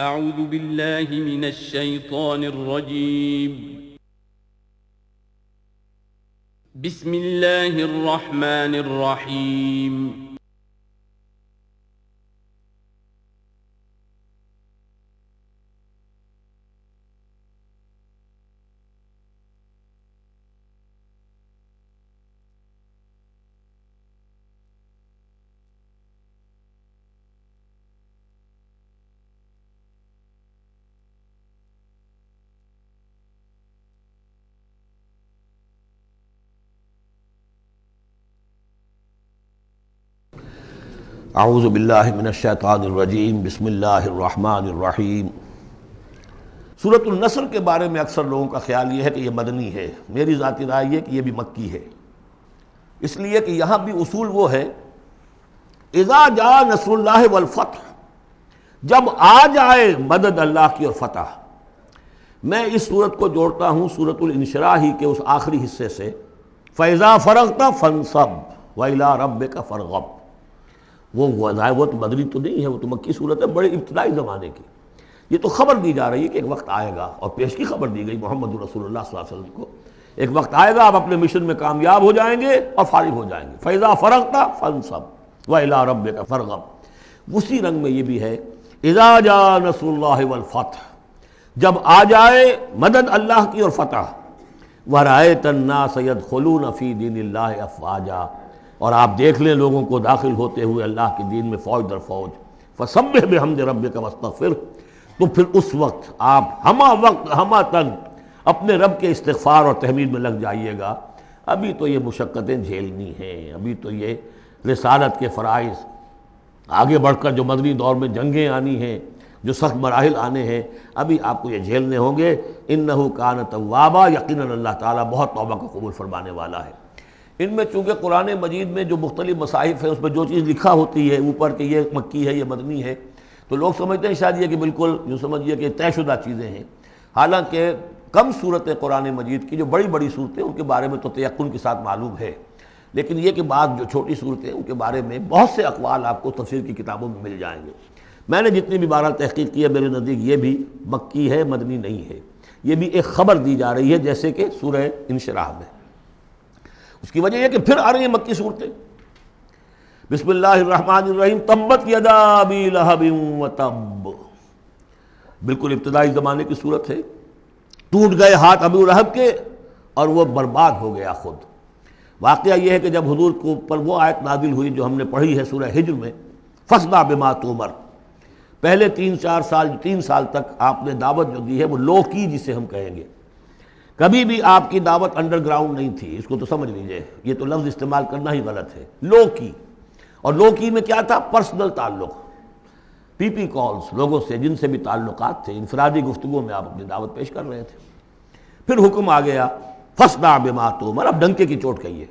اعوذ باللہ من الشیطان الرجیم بسم اللہ الرحمن الرحیم اعوذ باللہ من الشیطان الرجیم بسم اللہ الرحمن الرحیم۔ سورۃ النصر کے بارے میں اکثر لوگوں کا خیال یہ ہے کہ یہ مدنی ہے، میری ذاتی رائے یہ کہ یہ بھی مکی ہے، اس لیے کہ یہاں بھی اصول وہ ہے اذا جاء نصر اللہ والفتح، جب آ جائے مدد اللہ کی اور فتح۔ میں اس سورت کو جوڑتا ہوں سورۃ الانشراح ہی کے اس آخری حصے سے، فَإِذَا فَرَغْتَ فَانصَبْ وَإِلَىٰ رَبِّكَ فَارْغَب۔ وہ تو مدنی تو نہیں ہے، وہ تو مکی صورت ہے، بڑے ابتدائی زمانے کی۔ یہ تو خبر دی جا رہی ہے کہ ایک وقت آئے گا، اور پیش کی خبر دی گئی محمد رسول اللہ صلی اللہ علیہ وسلم کو، ایک وقت آئے گا آپ اپنے مشن میں کامیاب ہو جائیں گے اور فارغ ہو جائیں گے۔ فَإِذَا فَرَغْتَ فَانصَبْ وَإِلَىٰ رَبِّكَ فَارْغَب۔ اسی رنگ میں یہ بھی ہے اِذَا جَاءَ نَصْرُ اللَّهِ وَالْفَتْحُ، جب آ جائے مدد اللہ کی اور فتح۔ وَرَأَيْتَ النَّاسَ يَدْخُلُونَ فِي دِينِ اللَّهِ أَفْوَاجًا، اور آپ دیکھ لیں لوگوں کو داخل ہوتے ہوئے اللہ کے دین میں فوج در فوج۔ فَسَبِّحْ بِحَمْدِ رَبِّكَ وَاسْتَغْفِرْ، تو پھر اس وقت آپ ہمہ تن اپنے رب کے استغفار اور تحمید میں لگ جائیے گا۔ ابھی تو یہ مشقتیں جھیلنی ہیں، ابھی تو یہ رسالت کے فرائض، آگے بڑھ کر جو مدنی دور میں جنگیں آنی ہیں، جو سخت مراحل آنے ہیں، ابھی آپ کو یہ جھیلنے ہوں گے۔ اِنَّهُ كَانَ تَوَّابًا، یقیناً اللہ تعالیٰ بہت توبہ کو قبول فرمانے والا ہے۔ ان میں چونکہ قرآن مجید میں جو مختلف مصاحف ہیں اس میں جو چیز لکھا ہوتی ہے اوپر کہ یہ مکی ہے یہ مدنی ہے، تو لوگ سمجھتے ہیں شاید یہ کہ بالکل جو سمجھیے کہ طے شدہ چیزیں ہیں، حالانکہ کم صورتیں قرآن مجید کی جو بڑی بڑی صورتیں ان کے بارے میں تو تیقن کے ساتھ معلوم ہے، لیکن یہ کہ بعض جو چھوٹی صورتیں ان کے بارے میں بہت سے اقوال آپ کو تفسیر کی کتابوں میں مل جائیں گے۔ میں نے جتنی بھی بہرحال تحقیق کی ہے، میرے نزدیک یہ بھی مکی ہے، مدنی نہیں ہے، یہ بھی ایک خبر دی جا رہی ہے جیسے کہ سورہ انشراح میں۔ اس کی وجہ یہ کہ پھر آ رہی ہیں مکی صورتیں۔ بسم اللہ الرحمن الرحیم، تبت یدا ابی لہب وتب، بالکل ابتدائی زمانے کی صورت ہے۔ ٹوٹ گئے ہاتھ ابو لہب کے اور وہ برباد ہو گیا خود۔ واقعہ یہ ہے کہ جب حضور کو پر وہ آیت نازل ہوئی جو ہم نے پڑھی ہے سورہ ہجر میں، فاصدع بما تؤمر، پہلے 3 سال تک آپ نے دعوت جو دی ہے وہ لو کی، جسے ہم کہیں گے، کبھی بھی آپ کی دعوت انڈر گراؤنڈ نہیں تھی، اس کو تو سمجھ لیجئے، یہ تو لفظ استعمال کرنا ہی غلط ہے، لو کی۔ اور لو کی میں کیا تھا؟ پرسنل تعلق، پی پی کالز، لوگوں سے جن سے بھی تعلقات تھے، انفرادی گفتگو میں آپ اپنی دعوت پیش کر رہے تھے۔ پھر حکم آ گیا فاصدع بما تؤمر، اب ڈنکے کی چوٹ کہیے۔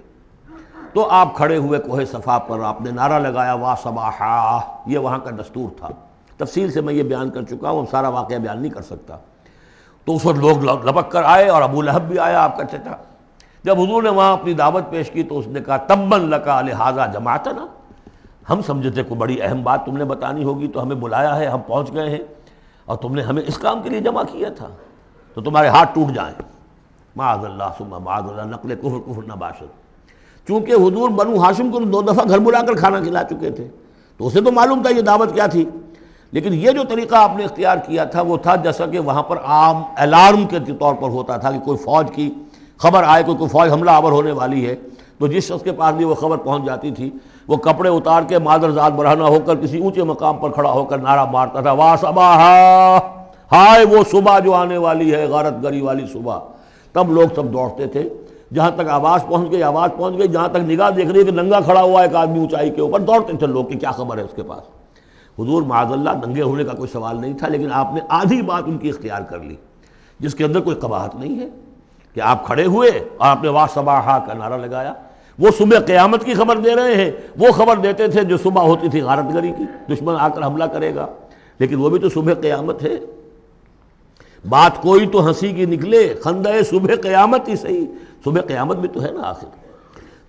تو آپ کھڑے ہوئے کوہ صفا پر، آپ نے نعرہ لگایا وا صباحا، یہ وہاں کا دستور تھا، تفصیل سے میں یہ بیان کر چکا ہوں، سارا واقعہ بیان نہیں کر سکتا۔ تو اس وقت لوگ لپک کر آئے اور ابو لہب بھی آیا آپ کا چچا۔ جب حضور نے وہاں اپنی دعوت پیش کی تو اس نے کہا تباً لکا لہذا جمعتنا، ہم سمجھے تھے کوئی بڑی اہم بات تم نے بتانی ہوگی تو ہمیں بلایا ہے، ہم پہنچ گئے ہیں اور تم نے ہمیں اس کام کے لیے جمع کیا تھا، تو تمہارے ہاتھ ٹوٹ جائیں۔ معاذ اللہ ثم معاذ اللہ، نقل کفر نہ باشد۔ چونکہ حضور بنو ہاشم کو 2 دفعہ گھر بلا کر کھانا کھلا چکے تھے، تو اسے تو معلوم تھا یہ دعوت کیا تھی، لیکن یہ جو طریقہ آپ نے اختیار کیا تھا وہ تھا جیسا کہ وہاں پر عام الارم کے طور پر ہوتا تھا کہ کوئی فوج کی خبر آئے، کوئی فوج حملہ آور ہونے والی ہے، تو جس شخص کے پاس بھی وہ خبر پہنچ جاتی تھی وہ کپڑے اتار کے مادر ذات برہنہ ہو کر کسی اونچے مقام پر کھڑا ہو کر نعرہ مارتا تھا وا صباحا، ہائے وہ صبح جو آنے والی ہے، غارت گری والی صبح۔ تب لوگ سب دوڑتے تھے، جہاں تک آواز پہنچ گئی، جہاں تک نگاہ دیکھ رہی ہے کہ ننگا کھڑا ہوا ہے ایک آدمی اونچائی کے اوپر، دوڑتے تھے لوگ کہ کیا خبر ہے اس کے پاس۔ حضور معاذ اللہ ننگے ہونے کا کوئی سوال نہیں تھا، لیکن آپ نے آدھی بات ان کی اختیار کر لی جس کے اندر کوئی قباحت نہیں ہے، کہ آپ کھڑے ہوئے اور آپ نے وا صباحا کا نعرہ لگایا۔ وہ صبح قیامت کی خبر دے رہے ہیں، وہ خبر دیتے تھے جو صبح ہوتی تھی غارت گری کی، دشمن آ کر حملہ کرے گا، لیکن وہ بھی تو صبح قیامت ہے۔ بات کوئی تو ہنسی کی نکلے، خندہ صبح قیامت ہی صحیح، صبح قیامت بھی تو ہے نا آخر۔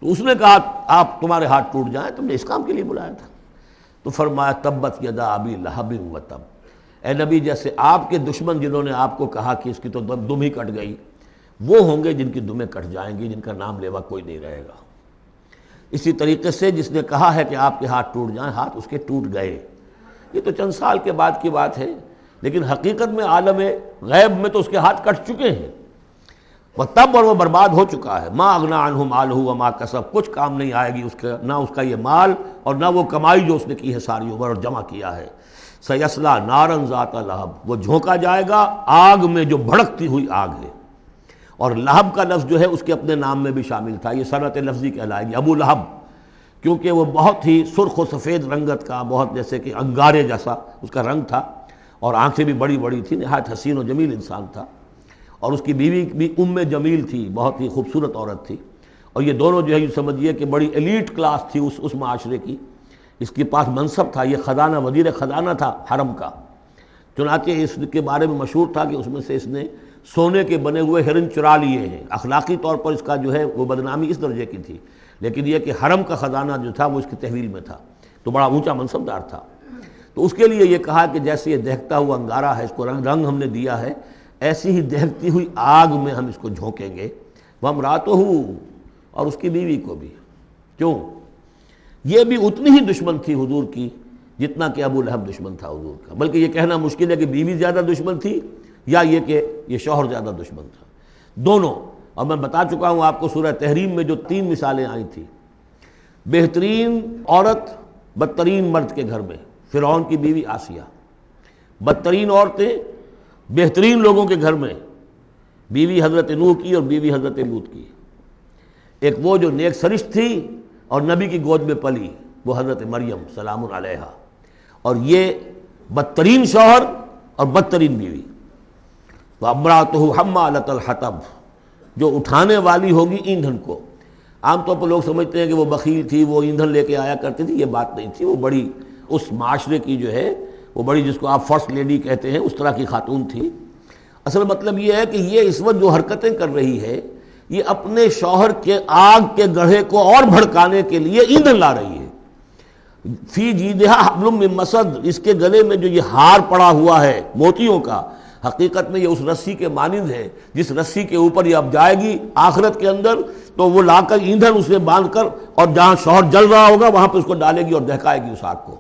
تو اس نے کہا آپ تمہارے ہاتھ ٹوٹ جائیں، تم نے اس کام کے لیے بلایا تھا۔ تو فرمایا تبت یدا ابی لہب وتب، اے نبی جیسے آپ کے دشمن جنہوں نے آپ کو کہا کہ اس کی تو دم ہی کٹ گئی، وہ ہوں گے جن کی دمیں کٹ جائیں گی، جن کا نام لیوا کوئی نہیں رہے گا۔ اسی طریقے سے جس نے کہا ہے کہ آپ کے ہاتھ ٹوٹ جائیں، ہاتھ اس کے ٹوٹ گئے۔ یہ تو چند سال کے بعد کی بات ہے، لیکن حقیقت میں عالم غیب میں تو اس کے ہاتھ کٹ چکے ہیں، وہ تب اور وہ برباد ہو چکا ہے۔ ما اغنی عنہ مالہ وما کسب، کچھ کام نہیں آئے گی اس کا، نہ اس کا یہ مال اور نہ وہ کمائی جو اس نے کی ہے ساری عمر اور جمع کیا ہے۔ سیصلی نارا ذات لہب، وہ جھونکا جائے گا آگ میں جو بھڑکتی ہوئی آگ ہے۔ اور لہب کا لفظ جو ہے اس کے اپنے نام میں بھی شامل تھا، یہ صنعت لفظی کہلائے گی، ابو لہب، کیونکہ وہ بہت ہی سرخ و سفید رنگت کا، بہت جیسے کہ انگارے جیسا اس کا رنگ تھا، اور آنکھیں بھی بڑی بڑی تھیں، نہایت حسین و جمیل انسان تھا، اور اس کی بیوی بھی جمیل تھی، بہت ہی خوبصورت عورت تھی، اور یہ دونوں جو ہے یہ سمجھیے کہ بڑی ایلیٹ کلاس تھی اس معاشرے کی، اس کے پاس منصب تھا، یہ خزانہ وزیر خزانہ تھا حرم کا، چنانچہ اس کے بارے میں مشہور تھا کہ اس میں سے اس نے سونے کے بنے ہوئے ہرن چرا لیے ہیں۔ اخلاقی طور پر اس کا جو ہے وہ بدنامی اس درجے کی تھی، لیکن یہ کہ حرم کا خزانہ جو تھا وہ اس کی تحویل میں تھا، تو بڑا اونچا منصب دار تھا۔ تو اس کے لیے یہ کہا کہ جیسے یہ دہکتا ہوا انگارہ ہے، اس کو رنگ ہم نے دیا ہے، ایسی ہی دہکتی ہوئی آگ میں ہم اس کو جھونکیں گے، وامرأتہ، اور اس کی بیوی کو بھی۔ کیوں؟ یہ بھی اتنی ہی دشمن تھی حضور کی جتنا کہ ابو لہب دشمن تھا حضور کا، بلکہ یہ کہنا مشکل ہے کہ بیوی زیادہ دشمن تھی یا یہ کہ یہ شوہر زیادہ دشمن تھا، دونوں۔ اور میں بتا چکا ہوں آپ کو سورہ تحریم میں جو 3 مثالیں آئی تھیں، بہترین عورت بدترین مرد کے گھر میں، فرعون کی بیوی آسیہ، بدترین عورتیں بہترین لوگوں کے گھر میں، بیوی حضرت نوح کی اور بیوی حضرت لوط کی، ایک وہ جو نیک سرشت تھی اور نبی کی گود میں پلی، وہ حضرت مریم سلام علیہا، اور یہ بدترین شوہر اور بدترین بیوی۔ وامرأتہ حمالۃ الحطب، جو اٹھانے والی ہوگی ایندھن کو۔ عام طور پر لوگ سمجھتے ہیں کہ وہ بخیل تھی، وہ ایندھن لے کے آیا کرتی تھی، یہ بات نہیں تھی، وہ بڑی اس معاشرے کی جو ہے وہ بڑی، جس کو آپ فرسٹ لیڈی کہتے ہیں، اس طرح کی خاتون تھی۔ اصل مطلب یہ ہے کہ یہ اس وقت جو حرکتیں کر رہی ہے، یہ اپنے شوہر کے آگ کے گڑھے کو اور بھڑکانے کے لیے ایندھن لا رہی ہے۔ فی جیدہا حبل من مسد، اس کے گلے میں جو یہ ہار پڑا ہوا ہے موتیوں کا، حقیقت میں یہ اس رسی کے مانند ہے جس رسی کے اوپر یہ اب جائے گی آخرت کے اندر، تو وہ لا کر ایندھن اسے باندھ کر، اور جہاں شوہر جل رہا ہوگا وہاں پہ اس کو ڈالے گی اور دہکائے گی اس آگ کو۔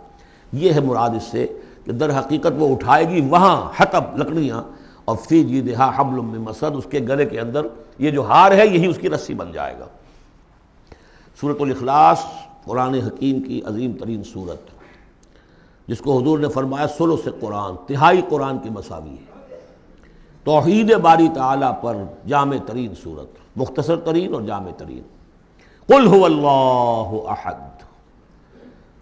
یہ ہے مراد اس سے کہ در حقیقت وہ اٹھائے گی وہاں حطب لکڑیاں، اور فی جیدہا حبل من مسد، اس کے گلے کے اندر یہ جو ہار ہے یہی اس کی رسی بن جائے گا۔ سورۃ الاخلاص قرآن حکیم کی عظیم ترین سورت، جس کو حضور نے فرمایا ثلث قرآن، تہائی قرآن کی مساوی ہے، توحید باری تعالیٰ پر جامع ترین سورت، مختصر ترین اور جامع ترین۔ قل هو اللہ احد،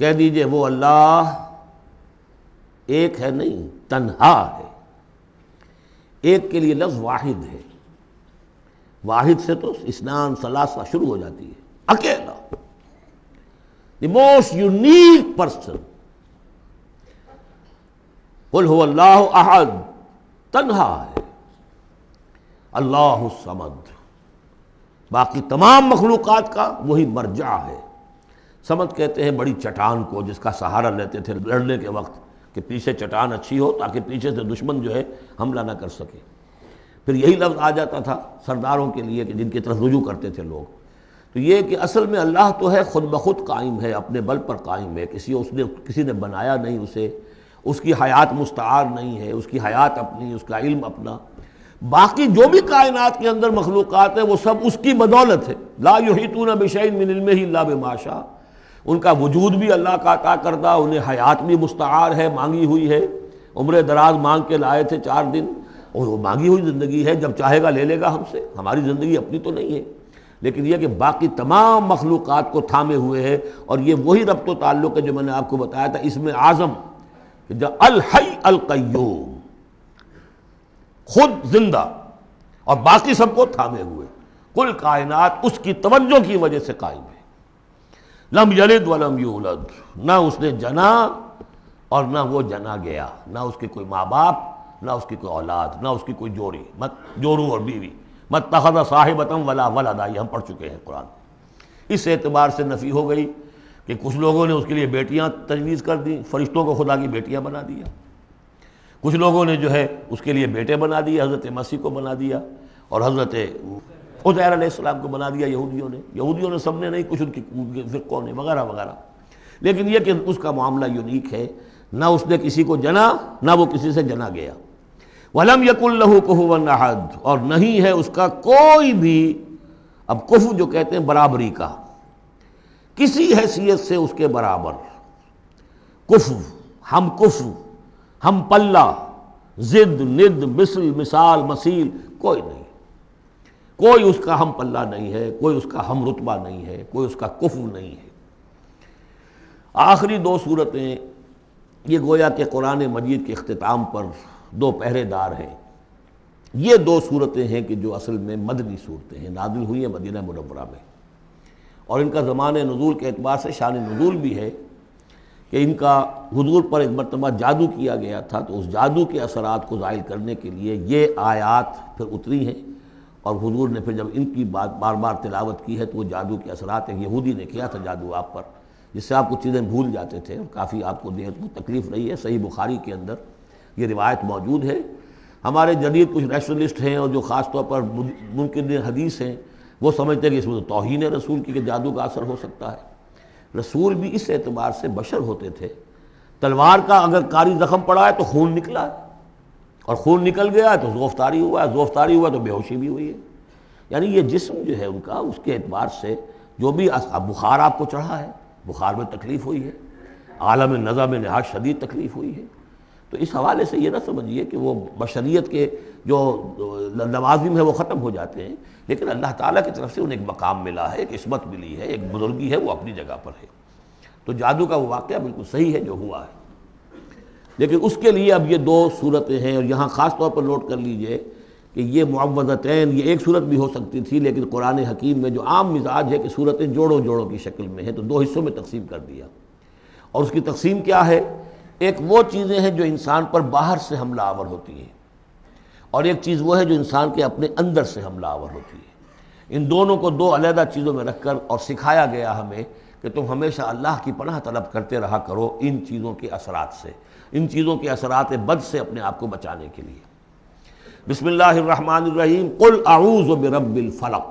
کہہ دیجئے وہ اللہ ایک ہے نہیں، تنہا ہے۔ ایک کے لیے لفظ واحد ہے، واحد سے تو اثنان ثلاثہ شروع ہو جاتی ہے، اکیلا، دی موسٹ یونیک پرسن۔ قل هو اللہ احد، تنہا ہے، اللہ الصمد، باقی تمام مخلوقات کا وہی مرجع ہے۔ صمد کہتے ہیں بڑی چٹان کو، جس کا سہارا لیتے تھے لڑنے کے وقت، کہ پیچھے چٹان اچھی ہو تاکہ پیچھے سے دشمن جو ہے حملہ نہ کر سکے۔ پھر یہی لفظ آ جاتا تھا سرداروں کے لیے کہ جن کی طرف رجوع کرتے تھے لوگ۔ تو یہ کہ اصل میں اللہ تو ہے خود بخود قائم ہے، اپنے بل پر قائم ہے، کسی نے بنایا نہیں اسے، اس کی حیات مستعار نہیں ہے، اس کی حیات اپنی، اس کا علم اپنا۔ باقی جو بھی کائنات کے اندر مخلوقات ہیں وہ سب اس کی بدولت ہے۔ لا یحیطون بشیء من علمہ الا بما شاء، ان کا وجود بھی اللہ کا عطا کردہ، انہیں حیات بھی مستعار ہے، مانگی ہوئی ہے، عمر دراز مانگ کے لائے تھے 4 دن، اور وہ مانگی ہوئی زندگی ہے، جب چاہے گا لے لے گا ہم سے، ہماری زندگی اپنی تو نہیں ہے۔ لیکن یہ کہ باقی تمام مخلوقات کو تھامے ہوئے ہے، اور یہ وہی ربط و تعلق ہے جو میں نے آپ کو بتایا تھا اسم اعظم، کہ جو الحی القیوم، خود زندہ اور باقی سب کو تھامے ہوئے، کل کائنات اس کی توجہ کی وجہ سے قائم ہے۔ لم یلد ولم یولد، نہ اس نے جنا اور نہ وہ جنا گیا، نہ اس کے کوئی ماں باپ، نہ اس کی کوئی اولاد، نہ اس کی کوئی جوڑی، مت جورو اور بیوی، مت اتخذ صاحبۃ ولا ولدا، یہ ہم پڑھ چکے ہیں قرآن۔ اس اعتبار سے نفی ہو گئی کہ کچھ لوگوں نے اس کے لیے بیٹیاں تجویز کر دی، فرشتوں کو خدا کی بیٹیاں بنا دیا۔ کچھ لوگوں نے جو ہے اس کے لیے بیٹے بنا دیے، حضرت مسیح کو بنا دیا اور حضرت عزیر علیہ السلام کو بنا دیا یہودیوں نے سب نے نہیں، کچھ ان کی فرقوں نے وغیرہ وغیرہ. لیکن یہ کہ اس کا معاملہ یونیک ہے، نہ اس نے کسی کو جنا نہ وہ کسی سے جنا گیا. وَلَمْ يَكُنْ لَهُ كُفُوًا أَحَدٌ، اور نہیں ہے اس کا کوئی بھی، اب کفو جو کہتے ہیں برابری کا، کسی حیثیت سے اس کے برابر. کفو، ہم پلہ، ضد، ند، مثل، مثال، مثیل، کوئی نہیں. کوئی اس کا ہم پلہ نہیں ہے، کوئی اس کا ہم رتبہ نہیں ہے، کوئی اس کا کفو نہیں ہے. آخری دو صورتیں یہ گویا کہ قرآن مجید کے اختتام پر دو پہرے دار ہیں. یہ دو صورتیں ہیں کہ جو اصل میں مدنی صورتیں ہیں، نازل ہوئی ہیں مدینہ منورہ میں، اور ان کا زمان نزول کے اعتبار سے شان نزول بھی ہے کہ ان کا حضور پر ایک مرتبہ جادو کیا گیا تھا، تو اس جادو کے اثرات کو زائل کرنے کے لیے یہ آیات پھر اتری ہیں. اور حضور نے پھر جب ان کی بات بار بار تلاوت کی ہے تو وہ جادو کے اثرات، ایک یہودی نے کیا تھا جادو آپ پر، جس سے آپ کو چیزیں بھول جاتے تھے اور کافی آپ کو دیہت کو تکلیف رہی ہے. صحیح بخاری کے اندر یہ روایت موجود ہے. ہمارے جدید کچھ ریشنلسٹ ہیں اور جو خاص طور پر منکر حدیث ہیں، وہ سمجھتے ہیں کہ اس میں تو توہین رسول کی کہ جادو کا اثر ہو سکتا ہے. رسول بھی اس اعتبار سے بشر ہوتے تھے. تلوار کا اگر کاری زخم پڑا ہے تو خون نکلا ہے، اور خون نکل گیا ہے تو زوفتاری ہوا ہے، زوفتاری ہوا تو بے ہوشی بھی ہوئی ہے. یعنی یہ جسم جو ہے ان کا، اس کے اعتبار سے جو بھی بخار آپ کو چڑھا ہے، بخار میں تکلیف ہوئی ہے، عالم نزع میں نہایت شدید تکلیف ہوئی ہے. تو اس حوالے سے یہ نہ سمجھیے کہ وہ بشریت کے جو لوازم ہے وہ ختم ہو جاتے ہیں، لیکن اللہ تعالیٰ کی طرف سے انہیں ایک مقام ملا ہے، ایک عصمت ملی ہے، ایک بزرگی ہے، وہ اپنی جگہ پر ہے. تو جادو کا وہ واقعہ بالکل صحیح ہے جو ہوا ہے. لیکن اس کے لیے اب یہ دو صورتیں ہیں، اور یہاں خاص طور پر نوٹ کر لیجئے کہ یہ معوذتین، یہ ایک صورت بھی ہو سکتی تھی، لیکن قرآن حکیم میں جو عام مزاج ہے کہ صورتیں جوڑوں جوڑوں کی شکل میں ہیں، تو دو حصوں میں تقسیم کر دیا. اور اس کی تقسیم کیا ہے؟ ایک وہ چیزیں ہیں جو انسان پر باہر سے حملہ آور ہوتی ہیں، اور ایک چیز وہ ہے جو انسان کے اپنے اندر سے حملہ آور ہوتی ہے. ان دونوں کو دو علیحدہ چیزوں میں رکھ کر اور سکھایا گیا ہمیں کہ تم ہمیشہ اللہ کی پناہ طلب کرتے رہا کرو ان چیزوں کے اثرات سے، ان چیزوں کے اثرات بد سے اپنے آپ کو بچانے کے لیے. بسم اللہ الرحمن الرحیم. قل اعوذ برب الفلق،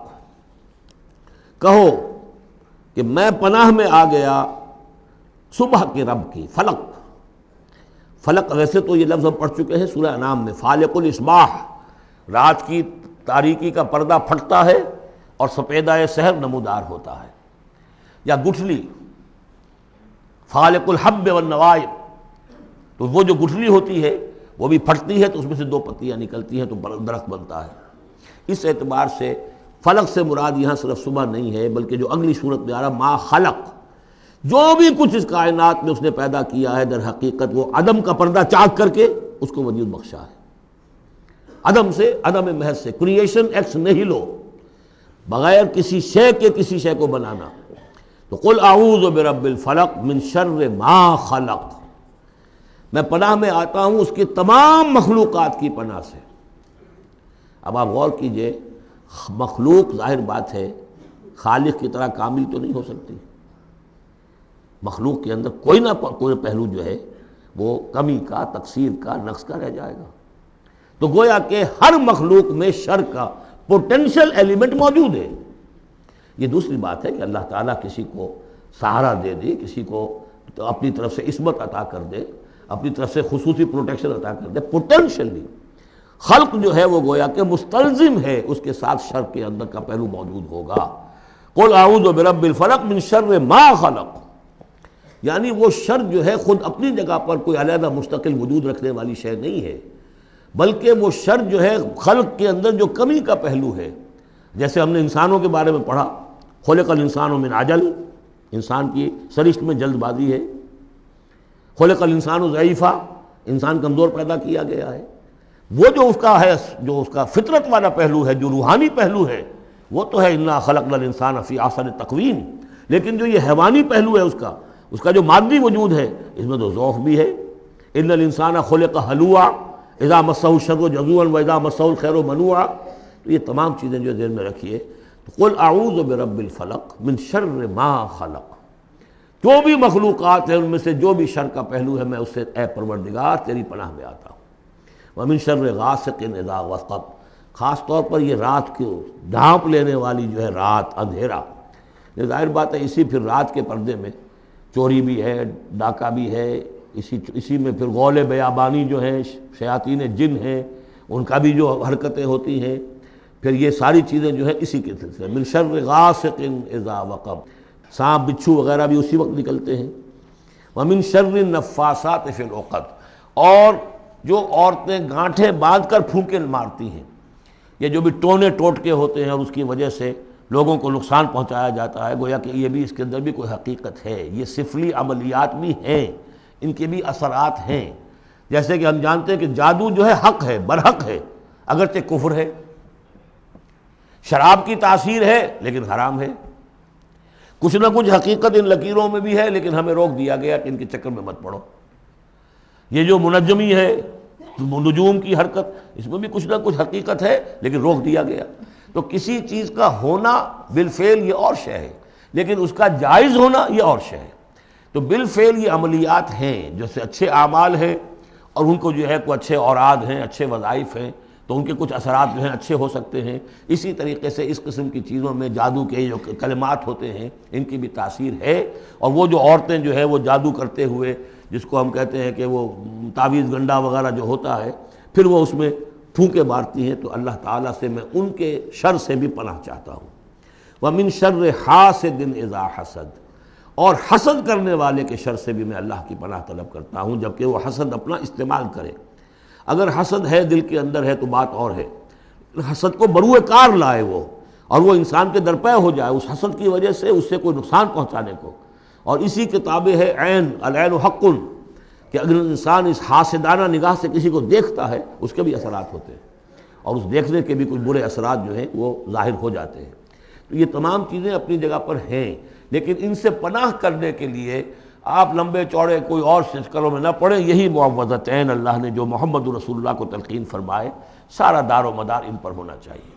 کہو کہ میں پناہ میں آ گیا صبح کے رب کی. فلق، فلق ویسے تو یہ لفظ ہم پڑھ چکے ہیں سورہ انعام میں. فالق الاصباح، رات کی تاریکی کا پردہ پھٹتا ہے اور سپیدہ سحر نمودار ہوتا ہے. یا گٹھلی، فالق الحب والنوائب، تو وہ جو گٹھلی ہوتی ہے وہ بھی پھٹتی ہے تو اس میں سے دو پتیاں نکلتی ہیں تو درخت بنتا ہے. اس اعتبار سے فلق سے مراد یہاں صرف صبح نہیں ہے، بلکہ جو اگلی صورت میں آ رہا ما خلق، جو بھی کچھ اس کائنات میں اس نے پیدا کیا ہے در حقیقت وہ عدم کا پردہ چاک کر کے اس کو وجود بخشا ہے. عدم سے، عدم محض سے، کریشن ایکس نیہیلو، بغیر کسی شے کے کسی شے کو بنانا. تو قل اعوذ برب الفلق من شر ما خلق، میں پناہ میں آتا ہوں اس کی تمام مخلوقات کی پناہ سے. اب آپ غور کیجئے، مخلوق ظاہر بات ہے خالق کی طرح کامل تو نہیں ہو سکتی. مخلوق کے اندر کوئی نہ کوئی پہلو جو ہے وہ کمی کا، تقصیر کا، نقص کا رہ جائے گا. تو گویا کہ ہر مخلوق میں شر کا پوٹینشل ایلیمنٹ موجود ہے. یہ دوسری بات ہے کہ اللہ تعالیٰ کسی کو سہارا دے دے، کسی کو اپنی طرف سے عصمت عطا کر دے، اپنی طرف سے خصوصی پروٹیکشن عطا کر دے. پوٹینشلی خلق جو ہے وہ گویا کہ مستلزم ہے، اس کے ساتھ شر کے اندر کا پہلو موجود ہوگا. قل اعوذ برب الفلق من شر ما خلق، یعنی وہ شر جو ہے خود اپنی جگہ پر کوئی علیحدہ مستقل وجود رکھنے والی شے نہیں ہے، بلکہ وہ شر جو ہے خلق کے اندر جو کمی کا پہلو ہے. جیسے ہم نے انسانوں کے بارے میں پڑھا، خلق الانسان من عجل، انسان کی سرشت میں جلد بازی ہے. خلق الانسان ضعیفا، انسان کمزور پیدا کیا گیا ہے. وہ جو اس کا ہے، جو اس کا فطرت والا پہلو ہے، جو روحانی پہلو ہے، وہ تو ہے انا خلقنا الانسان فی احسن تقویم. لیکن جو یہ حیوانی پہلو ہے اس کا جو مادی وجود ہے، اس میں تو ذوق بھی ہے. ان الانسان خلق ہلوعا اذا مسہ الشر جزوعا واذا مسہ الخیر منوعا. تو یہ تمام چیزیں جو ذہن میں رکھیے. قل اعوذ برب الفلق من شر ما خلق، جو بھی مخلوقات ہیں ان میں سے جو بھی شر کا پہلو ہے میں اس سے اے پروردگار تیری پناہ میں آتا ہوں. ومن شر غاسق اذا وقب، خاص طور پر یہ رات کو ڈھانپ لینے والی جو ہے رات، اندھیرا، یہ ظاہر بات ہے اسی پھر رات کے پردے میں چوری بھی ہے، ڈاکہ بھی ہے، اسی میں پھر غول بیابانی جو ہیں، شیاطین جن ہیں، ان کا بھی جو حرکتیں ہوتی ہیں، پھر یہ ساری چیزیں جو ہے اسی کے سلسلے من شر غاسق اذا وقب، سانپ بچھو وغیرہ بھی اسی وقت نکلتے ہیں، ومن شر النفاثات فی العقد، اور جو عورتیں گانٹھیں باندھ کر پھونکے مارتی ہیں، یہ جو بھی ٹونے ٹوٹکے ہوتے ہیں اور اس کی وجہ سے لوگوں کو نقصان پہنچایا جاتا ہے، گویا کہ یہ بھی اس کے اندر بھی کوئی حقیقت ہے، یہ سفلی عملیات بھی ہیں، ان کے بھی اثرات ہیں۔ جیسے کہ ہم جانتے ہیں کہ جادو جو ہے حق ہے، برحق ہے، اگرچہ کفر ہے، شراب کی تاثیر ہے لیکن حرام ہے، کچھ نہ کچھ حقیقت ان لکیروں میں بھی ہے، لیکن ہمیں روک دیا گیا کہ ان کے چکر میں مت پڑو۔ یہ جو منجمی ہے، نجوم کی حرکت، اس میں بھی کچھ نہ کچھ حقیقت ہے لیکن روک دیا گیا۔ تو کسی چیز کا ہونا بالفعل یہ اور شے ہے، لیکن اس کا جائز ہونا یہ اور شے ہے۔ تو بالفعل یہ عملیات ہیں جیسے اچھے اعمال ہیں، اور ان کو جو ہے کوئی اچھے اوراد ہیں، اچھے وظائف ہیں، تو ان کے کچھ اثرات جو ہیں اچھے ہو سکتے ہیں۔ اسی طریقے سے اس قسم کی چیزوں میں جادو کے جو کلمات ہوتے ہیں ان کی بھی تاثیر ہے، اور وہ جو عورتیں جو ہے وہ جادو کرتے ہوئے، جس کو ہم کہتے ہیں کہ وہ تعویذ گنڈا وغیرہ جو ہوتا ہے، پھر وہ اس میں پھونکے مارتی ہیں، تو اللہ تعالیٰ سے میں ان کے شر سے بھی پناہ چاہتا ہوں۔ وَمِن شَرِّ حَاسِدٍ إِذَا حَسَدَ، اور حسد کرنے والے کے شر سے بھی میں اللہ کی پناہ طلب کرتا ہوں، جبکہ وہ حسد اپنا استعمال کرے۔ اگر حسد ہے دل کے اندر ہے تو بات اور ہے، حسد کو بروئے کار لائے وہ، اور وہ انسان کے درپے ہو جائے اس حسد کی وجہ سے اس سے کوئی نقصان پہنچانے کو، اور اسی کے تابع ہے عین، العین حق، کہ اگر انسان اس حاسدانہ نگاہ سے کسی کو دیکھتا ہے اس کے بھی اثرات ہوتے ہیں، اور اس دیکھنے کے بھی کچھ برے اثرات جو ہیں وہ ظاہر ہو جاتے ہیں۔ تو یہ تمام چیزیں اپنی جگہ پر ہیں، لیکن ان سے پناہ کرنے کے لیے آپ لمبے چوڑے کوئی اور شکلوں میں نہ پڑیں، یہی معوذتین اللہ نے جو محمد رسول اللہ کو تلقین فرمائے، سارا دار و مدار ان پر ہونا چاہیے۔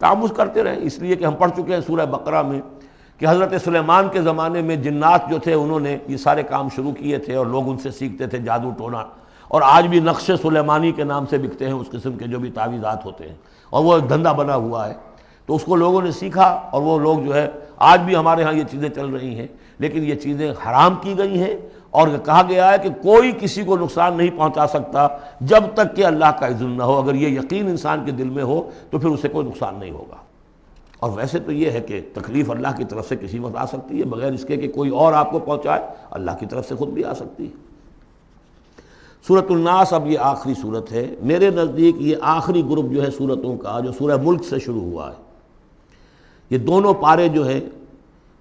تعوذ کرتے رہیں، اس لیے کہ ہم پڑھ چکے ہیں سورہ بقرہ میں کہ حضرت سلیمان کے زمانے میں جنات جو تھے انہوں نے یہ سارے کام شروع کیے تھے، اور لوگ ان سے سیکھتے تھے جادو ٹونا، اور آج بھی نقش سلیمانی کے نام سے بکتے ہیں اس قسم کے جو بھی تعویذات ہوتے ہیں، اور وہ دھندا بنا ہوا ہے۔ تو اس کو لوگوں نے سیکھا، اور وہ لوگ جو ہے آج بھی ہمارے ہاں یہ چیزیں چل رہی ہیں، لیکن یہ چیزیں حرام کی گئی ہیں، اور کہا گیا ہے کہ کوئی کسی کو نقصان نہیں پہنچا سکتا جب تک کہ اللہ کا اذن نہ ہو۔ اگر یہ یقین انسان کے دل میں ہو تو پھر اسے کوئی نقصان نہیں ہوگا۔ اور ویسے تو یہ ہے کہ تکلیف اللہ کی طرف سے کسی وقت آ سکتی ہے، بغیر اس کے کہ کوئی اور آپ کو پہنچائے، اللہ کی طرف سے خود بھی آ سکتی ہے۔ سورۃ الناس اب یہ آخری سورت ہے، میرے نزدیک یہ آخری گروپ جو ہے سورتوں کا جو سورہ ملک سے شروع ہوا ہے۔ یہ دونوں پارے جو ہیں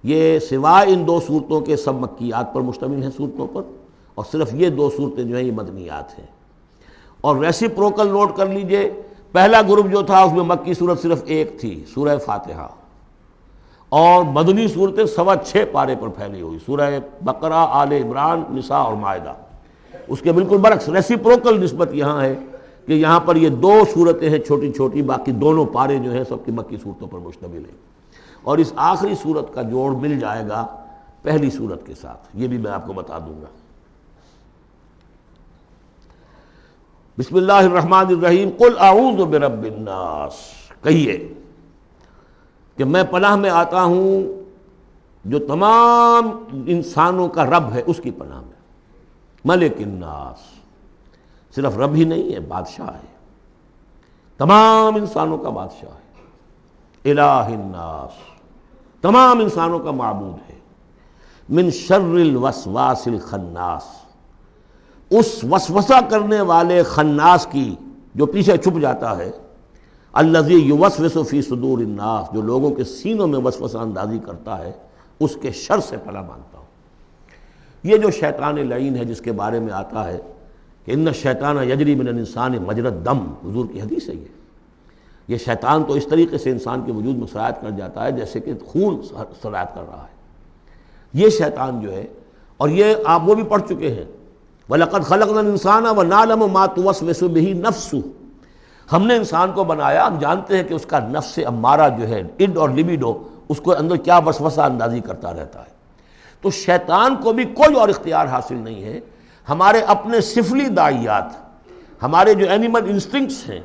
یہ سوائے ان دو صورتوں کے سب مکیات پر مشتمل ہیں صورتوں پر، اور صرف یہ دو صورتیں جو ہیں یہ مدنیات ہیں۔ اور ریسیپروکل نوٹ کر لیجئے، پہلا گروپ جو تھا اس میں مکی صورت صرف ایک تھی، سورہ فاتحہ، اور مدنی صورتیں 6.25 پارے پر پھیلی ہوئی، سورہ بقرہ، آل عمران، نساء اور مائدہ۔ اس کے بالکل برعکس ریسیپروکل نسبت یہاں ہے کہ یہاں پر یہ دو صورتیں ہیں چھوٹی چھوٹی، باقی دونوں پارے جو ہیں سب کی مکی صورتوں پر مشتمل ہیں، اور اس آخری صورت کا جوڑ مل جائے گا پہلی صورت کے ساتھ، یہ بھی میں آپ کو بتا دوں گا۔ بسم اللہ الرحمن الرحیم، قل اعوذ برب الناس، کہیے کہ میں پناہ میں آتا ہوں جو تمام انسانوں کا رب ہے اس کی پناہ میں۔ ملک الناس، صرف رب ہی نہیں ہے، بادشاہ ہے، تمام انسانوں کا بادشاہ ہے۔ الہ الناس، تمام انسانوں کا معبود ہے۔ من شر الوسواس الخناس، اس وسوسہ کرنے والے خناس کی جو پیچھے چھپ جاتا ہے، الذی یوسوس فی صدور الناس، جو لوگوں کے سینوں میں وسوسہ اندازی کرتا ہے، اس کے شر سے پناہ مانگتا ہوں۔ یہ جو شیطان لعین ہے جس کے بارے میں آتا ہے کہ ان الشیطان یجری من الانسان مجری الدم، حضور کی حدیث ہے یہ شیطان تو اس طریقے سے انسان کے وجود میں سرایت کر جاتا ہے جیسے کہ خون سرایت کر رہا ہے۔ یہ شیطان جو ہے، اور یہ آپ وہ بھی پڑھ چکے ہیں، وَلَقَدْ خَلَقْنَا الْإِنسَانَ وَنَعْلَمُ مَا تُوَسْوِسُ بِهِ نَفْسُهُ، ہم نے انسان کو بنایا، ہم جانتے ہیں کہ اس کا نفس امارہ جو ہے، اڈ اور لبیڈو، اس کو اندر کیا وسوسہ اندازی کرتا رہتا ہے۔ تو شیطان کو بھی کوئی اور اختیار حاصل نہیں ہے، ہمارے اپنے سفلی داعیات ہمارے جو اینیمل انسٹنکٹس ہیں،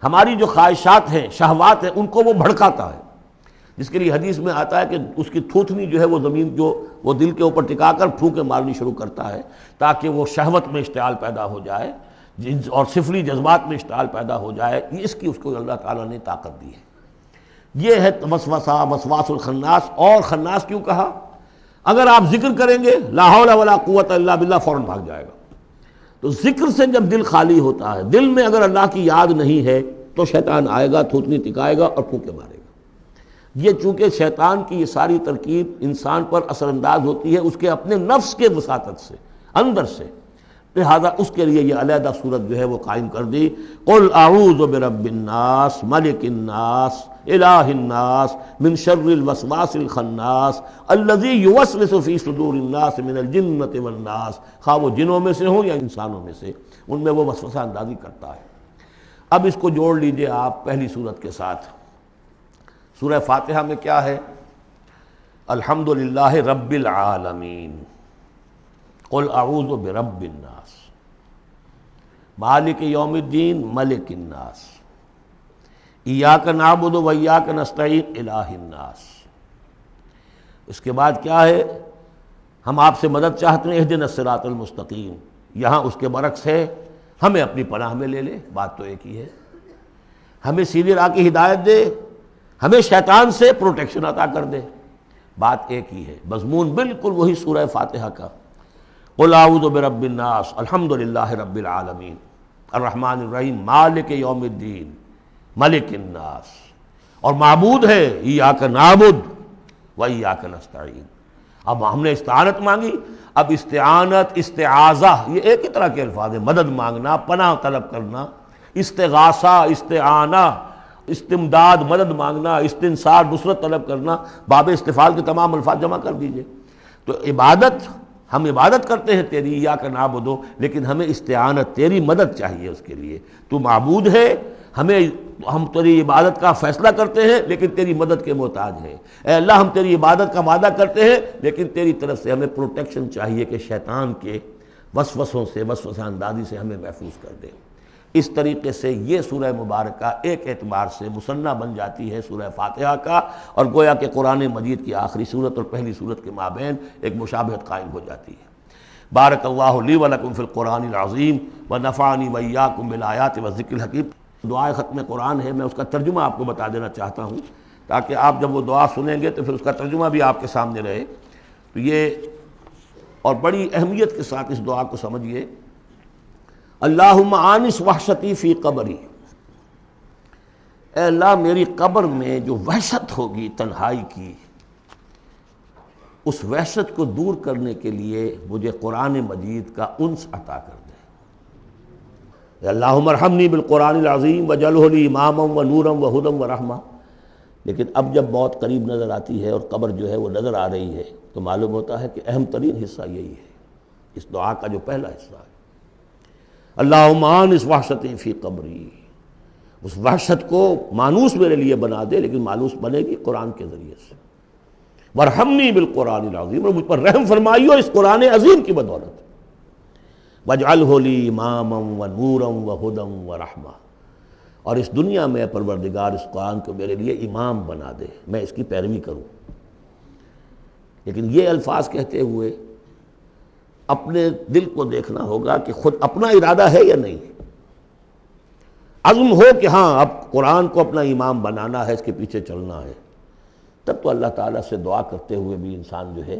ہماری جو خواہشات ہیں، شہوات ہیں، ان کو وہ بھڑکاتا ہے، جس کے لیے حدیث میں آتا ہے کہ اس کی تھوتنی جو ہے وہ زمین جو وہ دل کے اوپر ٹکا کر پھونکے مارنی شروع کرتا ہے تاکہ وہ شہوت میں اشتعال پیدا ہو جائے اور سفلی جذبات میں اشتعال پیدا ہو جائے. اس کی اس کو اللہ تعالیٰ نے طاقت دی ہے. یہ ہے وسوسہ، وسواس الخناس. اور خناس کیوں کہا؟ اگر آپ ذکر کریں گے لا حول ولا قوت الا باللہ فوراً بھاگ جائے گا. تو ذکر سے جب دل خالی ہوتا ہے، دل میں اگر اللہ کی یاد نہیں ہے تو شیطان آئے گا، تھوتنی ٹکائے گا اور پھونکے مارے گا. یہ چونکہ شیطان کی یہ ساری ترکیب انسان پر اثر انداز ہوتی ہے اس کے اپنے نفس کے وساطت سے، اندر سے، لہذا اس کے لیے یہ علیحدہ صورت جو ہے وہ قائم کر دی. قل اعوذ برب الناس ملک الناس الہ الناس من شر الوسواس الخناس الذی یوسوس فی صدور الناس من الجنۃ والناس. خواہ وہ جنوں میں سے ہوں یا انسانوں میں سے، ان میں وہ وسوسہ اندازی کرتا ہے. اب اس کو جوڑ لیجئے آپ پہلی صورت کے ساتھ. سورہ فاتحہ میں کیا ہے؟ الحمدللہ رب العالمین، قل اعوذ برب الناس، مالک یوم الدین، ملک الناس، ایاک نعبد و ایاک نستعین، الہ الناس. اس کے بعد کیا ہے؟ ہم آپ سے مدد چاہتے ہیں، اہدنا الصراط المستقیم. یہاں اس کے برعکس ہے، ہمیں اپنی پناہ میں لے لے. بات تو ایک ہی ہے، ہمیں سیدھی راہ کی ہدایت دے، ہمیں شیطان سے پروٹیکشن عطا کر دے. بات ایک ہی ہے، مضمون بالکل وہی سورہ فاتحہ کا. قل اعوذ برب الناس الحمدللہ رب العالمین الرحمن الرحیم مالک یوم الدین ملک الناس. اور معبود ہے ایاک نعبد و ایاک نستعین. اب ہم نے استعانت مانگی. اب استعانت، استعاذہ، یہ ایک ہی طرح کے الفاظ ہیں. مدد مانگنا، پناہ طلب کرنا، استغاثہ، استعانہ، استمداد، مدد مانگنا، استنصار، نصرت طلب کرنا. باب استفعال کے تمام الفاظ جمع کر دیجئے. تو عبادت، ہم عبادت کرتے ہیں تیری، ایاک نعبد، لیکن ہمیں استعانت، تیری مدد چاہیے اس کے لیے. تو معبود ہے، ہم تیری عبادت کا فیصلہ کرتے ہیں لیکن تیری مدد کے محتاج ہیں. اے اللہ ہم تیری عبادت کا وعدہ کرتے ہیں لیکن تیری طرف سے ہمیں پروٹیکشن چاہیے کہ شیطان کے وسوسوں سے، وسوسہ اندازی سے ہمیں محفوظ کر دے. اس طریقے سے یہ سورہ مبارکہ ایک اعتبار سے مثنیٰ بن جاتی ہے سورہ فاتحہ کا، اور گویا کہ قرآن مجید کی آخری صورت اور پہلی صورت کے مابین ایک مشابہت قائم ہو جاتی ہے. بارک اللہ لی ولکم فی القرآن العظیم ونفعنی وایاکم بالآیات والذکر الحکیم. دعائے ختم قرآن ہے، میں اس کا ترجمہ آپ کو بتا دینا چاہتا ہوں تاکہ آپ جب وہ دعا سنیں گے تو پھر اس کا ترجمہ بھی آپ کے سامنے رہے. تو یہ اور بڑی اہمیت کے ساتھ اس دعا کو سمجھیے. اللہم آنس وحشتی فی قبری، اے اللہ میری قبر میں جو وحشت ہوگی تنہائی کی، اس وحشت کو دور کرنے کے لیے مجھے قرآن مجید کا انس عطا کر دے. اے اللہم ارحمنی بالقرآن العظیم وجعلہ لی اماما و نورا و ہدی و رحمہ. لیکن اب جب موت قریب نظر آتی ہے اور قبر جو ہے وہ نظر آ رہی ہے تو معلوم ہوتا ہے کہ اہم ترین حصہ یہی ہے، اس دعا کا جو پہلا حصہ ہے. اللہم آنس وحشتی فی قبری، اس وحشت کو مانوس میرے لیے بنا دے، لیکن مانوس بنے گی قرآن کے ذریعے سے. وارحمنی بالقرآن العظیم، اور مجھ پر رحم فرمائیو اس قرآن عظیم کی بدولت. واجعلہ لی اماما و نورا و ہدی و رحمہ، اور اس دنیا میں پروردگار اس قرآن کو میرے لیے امام بنا دے، میں اس کی پیروی کروں. لیکن یہ الفاظ کہتے ہوئے اپنے دل کو دیکھنا ہوگا کہ خود اپنا ارادہ ہے یا نہیں. عزم ہو کہ ہاں اب قرآن کو اپنا امام بنانا ہے، اس کے پیچھے چلنا ہے، تب تو اللہ تعالیٰ سے دعا کرتے ہوئے بھی انسان جو ہے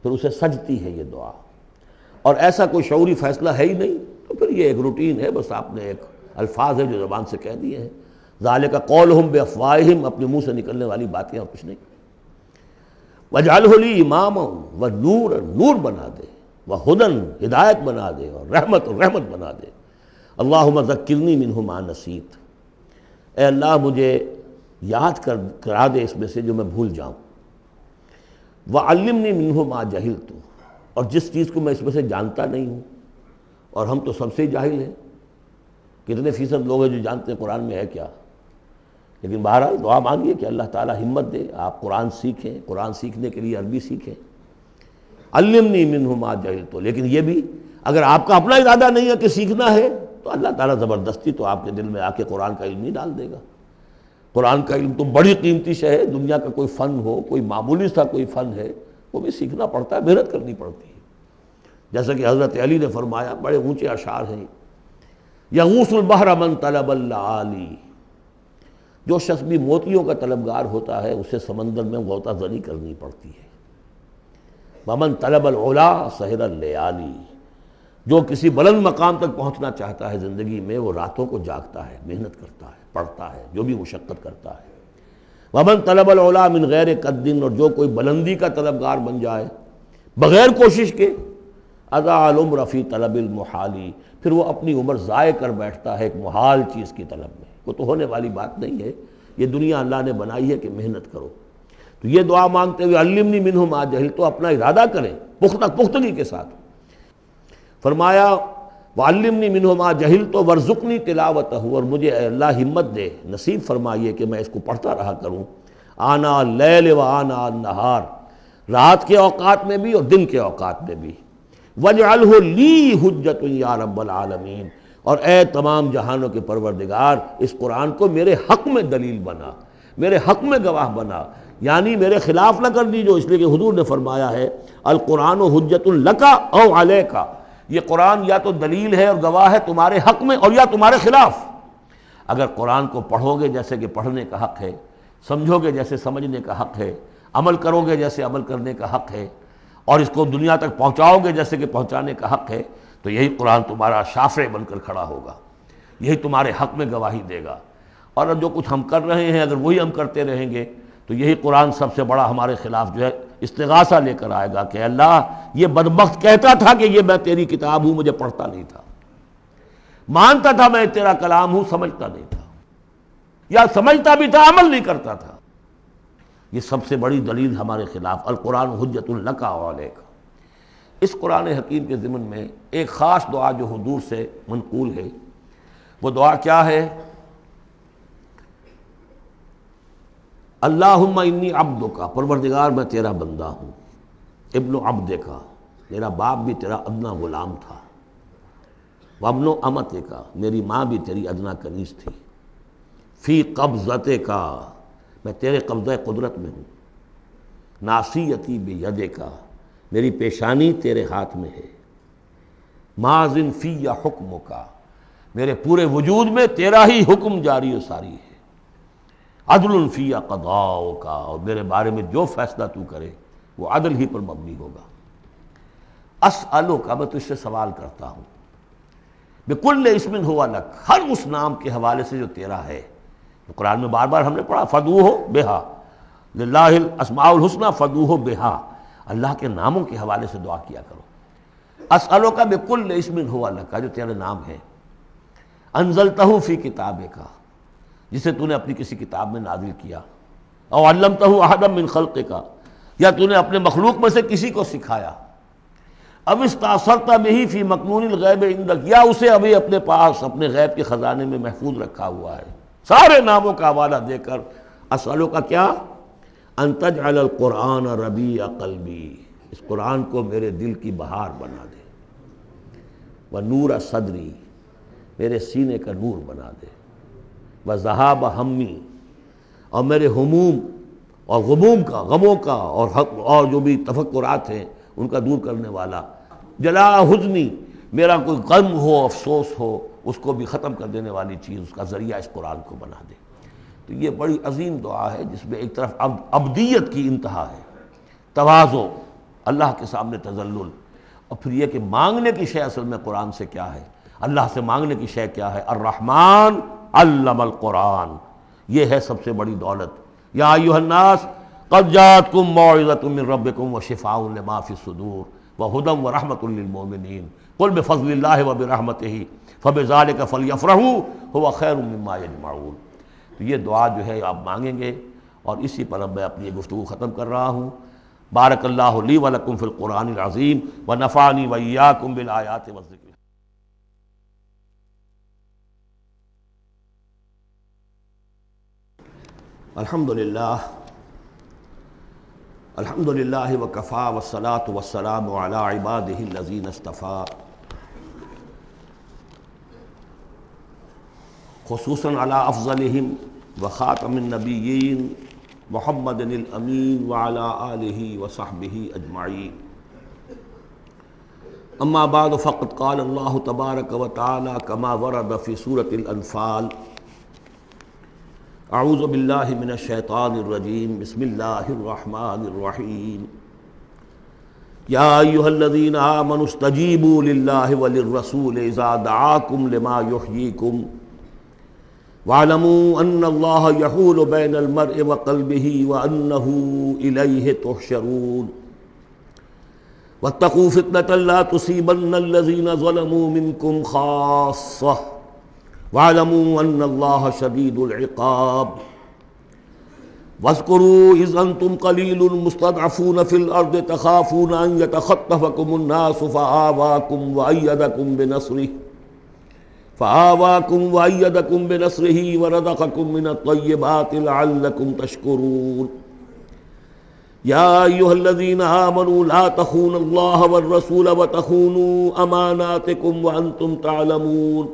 پھر اسے سجتی ہے یہ دعا. اور ایسا کوئی شعوری فیصلہ ہے ہی نہیں تو پھر یہ ایک روٹین ہے، بس آپ نے ایک الفاظ ہے جو زبان سے کہہ دیے ہیں. ذالک قولہم بافواہہم، اپنے منہ سے نکلنے والی باتیں اور کچھ نہیں. وجعلہ لی اماما و نورا، نور بنا دے، وہدن، ہدایت بنا دے، اور رحمت بنا دے. اللہم ذکرنی منہ ما نسیت، اے اللہ مجھے یاد کرا دے اس میں سے جو میں بھول جاؤں. وعلمنی منہ ما جہلت، اور جس چیز کو میں اس میں سے جانتا نہیں ہوں، اور ہم تو سب سے جاہل ہیں. کتنے فیصد لوگ ہیں جو جانتے ہیں قرآن میں ہے کیا. لیکن بہرحال دعا مانگیے کہ اللہ تعالیٰ ہمت دے، آپ قرآن سیکھیں، قرآن سیکھنے کے لیے عربی سیکھیں. علمنی منہ ما جہلت، لیکن یہ بھی اگر آپ کا اپنا ارادہ نہیں ہے کہ سیکھنا ہے تو اللہ تعالیٰ زبردستی تو آپ کے دل میں آ کے قرآن کا علم نہیں ڈال دے گا۔ قرآن کا علم تو بڑی قیمتی شے ہے، دنیا کا کوئی فن ہو، کوئی معمولی سا کوئی فن ہے، وہ بھی سیکھنا پڑتا ہے، محنت کرنی پڑتی ہے۔ جیسا کہ حضرت علی نے فرمایا، بڑے اونچے اشعار ہیں، یغوث البحر من طلب اللآلی، جو شخص بھی موتیوں کا طلبگار ہوتا ہے اسے سمندر میں غوطہ زنی کرنی پڑتی ہے۔ ومن طلب العلا سہر اللیالی، جو کسی بلند مقام تک پہنچنا چاہتا ہے زندگی میں وہ راتوں کو جاگتا ہے، محنت کرتا ہے، پڑھتا ہے، جو بھی مشقت کرتا ہے۔ ومن طلب العلا من غیر قد، اور جو کوئی بلندی کا طلبگار بن جائے بغیر کوشش کے، اضاع العمر فی طلب المحالی، پھر وہ اپنی عمر ضائع کر بیٹھتا ہے ایک محال چیز کی طلب میں۔ وہ تو ہونے والی بات نہیں ہے، یہ دنیا اللہ نے بنائی ہے کہ محنت کرو۔ تو یہ دعا مانگتے ہوئے علمنی منہ ما جہلت، تو اپنا ارادہ کریں پختگی کے ساتھ۔ فرمایا وعلمنی منہ ما جہلت وارزقنی تلاوتہ، اور مجھے اے اللہ ہمت دے، نصیب فرمائیے کہ میں اس کو پڑھتا رہا کروں، آنا اللیل و آنا النہار، رات کے اوقات میں بھی اور دن کے اوقات میں بھی۔ وَاجْعَلْهُ لِي حُجَّةٌ یا رب العالمین، اور اے تمام جہانوں کے پروردگار اس قرآن کو میرے حق میں دلیل بنا، میرے حق میں گواہ بنا، یعنی میرے خلاف نہ کر دیجو، اس لیے کہ حضور نے فرمایا ہے القرآن حجۃ لک او علیک، یہ قرآن یا تو دلیل ہے اور گواہ ہے تمہارے حق میں اور یا تمہارے خلاف۔ اگر قرآن کو پڑھو گے جیسے کہ پڑھنے کا حق ہے، سمجھو گے جیسے سمجھنے کا حق ہے، عمل کرو گے جیسے عمل کرنے کا حق ہے، اور اس کو دنیا تک پہنچاؤ گے جیسے کہ پہنچانے کا حق ہے، تو یہی قرآن تمہارا شافع بن کر کھڑا ہوگا، یہی تمہارے حق میں گواہی دے گا۔ اور جو کچھ ہم کر رہے ہیں اگر وہی ہم کرتے رہیں گے تو یہی قرآن سب سے بڑا ہمارے خلاف جو ہے استغاثہ لے کر آئے گا کہ اللہ یہ بدبخت کہتا تھا کہ یہ میں تیری کتاب ہوں، مجھے پڑھتا نہیں تھا، مانتا تھا میں تیرا کلام ہوں، سمجھتا نہیں تھا، یا سمجھتا بھی تھا عمل نہیں کرتا تھا۔ یہ سب سے بڑی دلیل ہمارے خلاف، القرآن حجۃ لک و علیک۔ اس قرآن حکیم کے ضمن میں ایک خاص دعا جو حضور سے منقول ہے، وہ دعا کیا ہے؟ اللہم انی عبدک، پروردگار میں تیرا بندہ ہوں، ابن عبدک، میرا باپ بھی تیرا ادنا غلام تھا، وابن امتک، میری ماں بھی تیری ادنا کنیز تھی، فی قبضتک، میں تیرے قبضہ قدرت میں ہوں، ناصیتی بیدک، میری پیشانی تیرے ہاتھ میں ہے، ماضٍ فی حکمک، میرے پورے وجود میں تیرا ہی حکم جاری و ساری ہے، عدل فی قضاؤک، اور میرے بارے میں جو فیصلہ تو کرے وہ عدل ہی پر مبنی ہوگا۔ اسألک، میں تجھ سے سوال کرتا ہوں، بکل اسم ہوا لک، ہر اس نام کے حوالے سے جو تیرا ہے، قرآن میں بار بار ہم نے پڑھا فدعوہ بہا، للہ الاسماء الحسنی فدعوہ بہا، اللہ کے ناموں کے حوالے سے دعا کیا کرو۔ اسألک بکل اسم ہوا لک، جو تیرے نام ہے، انزلتہ فی کتابک، جسے تو نے اپنی کسی کتاب میں نازل کیا، او علمتہ احدا من خلقک، یا تو نے اپنے مخلوق میں سے کسی کو سکھایا، اب استاثرت بہ فی مکنون الغیب عندک، یا اسے ابھی اپنے پاس اپنے غیب کے خزانے میں محفوظ رکھا ہوا ہے۔ سارے ناموں کا حوالہ دے کر اسألو کا کیا، ان تجعل القرآن ربیع قلبی، اس قرآن کو میرے دل کی بہار بنا دے، ونور صدری، میرے سینے کا نور بنا دے، وذہاب ہمی، اور میرے ہموم اور غموم کا، غموں کا اور جو بھی تفکرات ہیں ان کا دور کرنے والا، جلا حزنی، میرا کوئی غم ہو افسوس ہو اس کو بھی ختم کر دینے والی چیز، اس کا ذریعہ اس قرآن کو بنا دے۔ تو یہ بڑی عظیم دعا ہے جس میں ایک طرف عبدیت کی انتہا ہے، تواضع، اللہ کے سامنے تذلل، اور پھر یہ کہ مانگنے کی شے اصل میں قرآن سے کیا ہے، اللہ سے مانگنے کی شے کیا ہے، الرحمن علم القرآن، یہ ہے سب سے بڑی دولت۔ یا ایھا الناس قد جاءتکم موعظۃ من ربکم وشفاء لما فی الصدور وہدی ورحمۃ للمؤمنین قل بفضل اللہ وبرحمتہ فبذلک فلیفرحوا ھو خیر مما یجمعون۔ تو یہ دعا جو ہے آپ مانگیں گے، اور اسی پر اب میں اپنی گفتگو ختم کر رہا ہوں۔ بارک اللہ لی ولکم فی القرآن العظیم ونفعنی وإیاکم بالآیات والذکر۔ الحمدللہ وکفی والصلاة والسلام علی عبادہ الذین اصطفیٰ، خصوصاً علی افضلہم وخاتم النبیین محمد الامین وعلی آلہ وصحبہ اجمعین. اما بعد فقد قال اللہ تبارک وتعالی کما ورد فی سورۃ الانفال اعوذ باللہ من الشیطان الرجیم بسم اللہ الرحمن الرحیم یا ایھا الذین آمنوا استجیبوا للہ وللرسول اذا دعاکم لما یحییکم وَاعْلَمُوا أَنَّ اللَّهَ يَحُولُ بَيْنَ الْمَرْءِ وَقَلْبِهِ وَأَنَّهُ إِلَيْهِ تُحْشَرُونَ وَاتَّقُوا فِتْنَةً لَا تُصِيبَنَّ الَّذِينَ ظَلَمُوا مِنكُمْ خَاصَّةً وَاعْلَمُوا أَنَّ اللَّهَ شَدِيدُ الْعِقَابِ وَاذْكُرُوا إِذْ أَنْتُمْ قَلِيلٌ مُسْتَضْعَفُونَ فِي الْأَرْضِ تَخَافُونَ أَنْ يَتَخَطَّفَكُمُ النَّاسُ فَآوَاكُمْ وَأَيَّدَكُمْ بِنَصْرِهِ وَرَزَقَكُمْ مِنَ الطَّيِّبَاتِ لَعَلَّكُمْ تَشْكُرُونَ يَا أَيُّهَا الَّذِينَ آمَنُوا لَا تَخُونُوا اللَّهَ وَالرَّسُولَ وَتَخُونُوا أَمَانَاتِكُمْ وَأَنْتُمْ تَعْلَمُونَ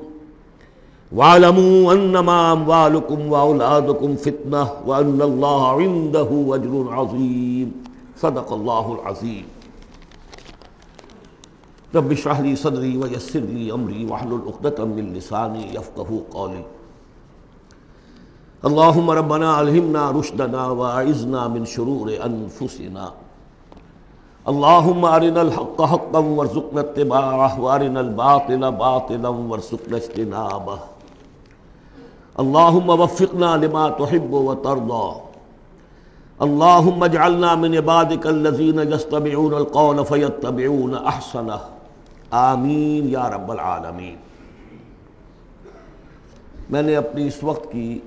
وَاعْلَمُوا أَنَّمَا أَمْوَالُكُمْ وَأَوْلَادُكُمْ فِتْنَةٌ وَأَنَّ اللَّهَ عِندَهُ أَجْرٌ عَظِيمٌ. صدق اللہ العظیم. رب اشرح لي صدري ويسر لي امري واحلل عقدة من لساني يفقهوا قولي. اللهم ربنا الهمنا رشدنا واعذنا من شرور انفسنا. اللهم ارنا الحق حقا وارزقنا اتباعه وارنا الباطل باطلا وارزقنا اجتنابه. اللهم وفقنا لما تحب وترضى. اللهم اجعلنا من عبادك الذين يستمعون القول فيتبعون احسنه. آمین یا رب العالمین. میں نے اپنی اس وقت کی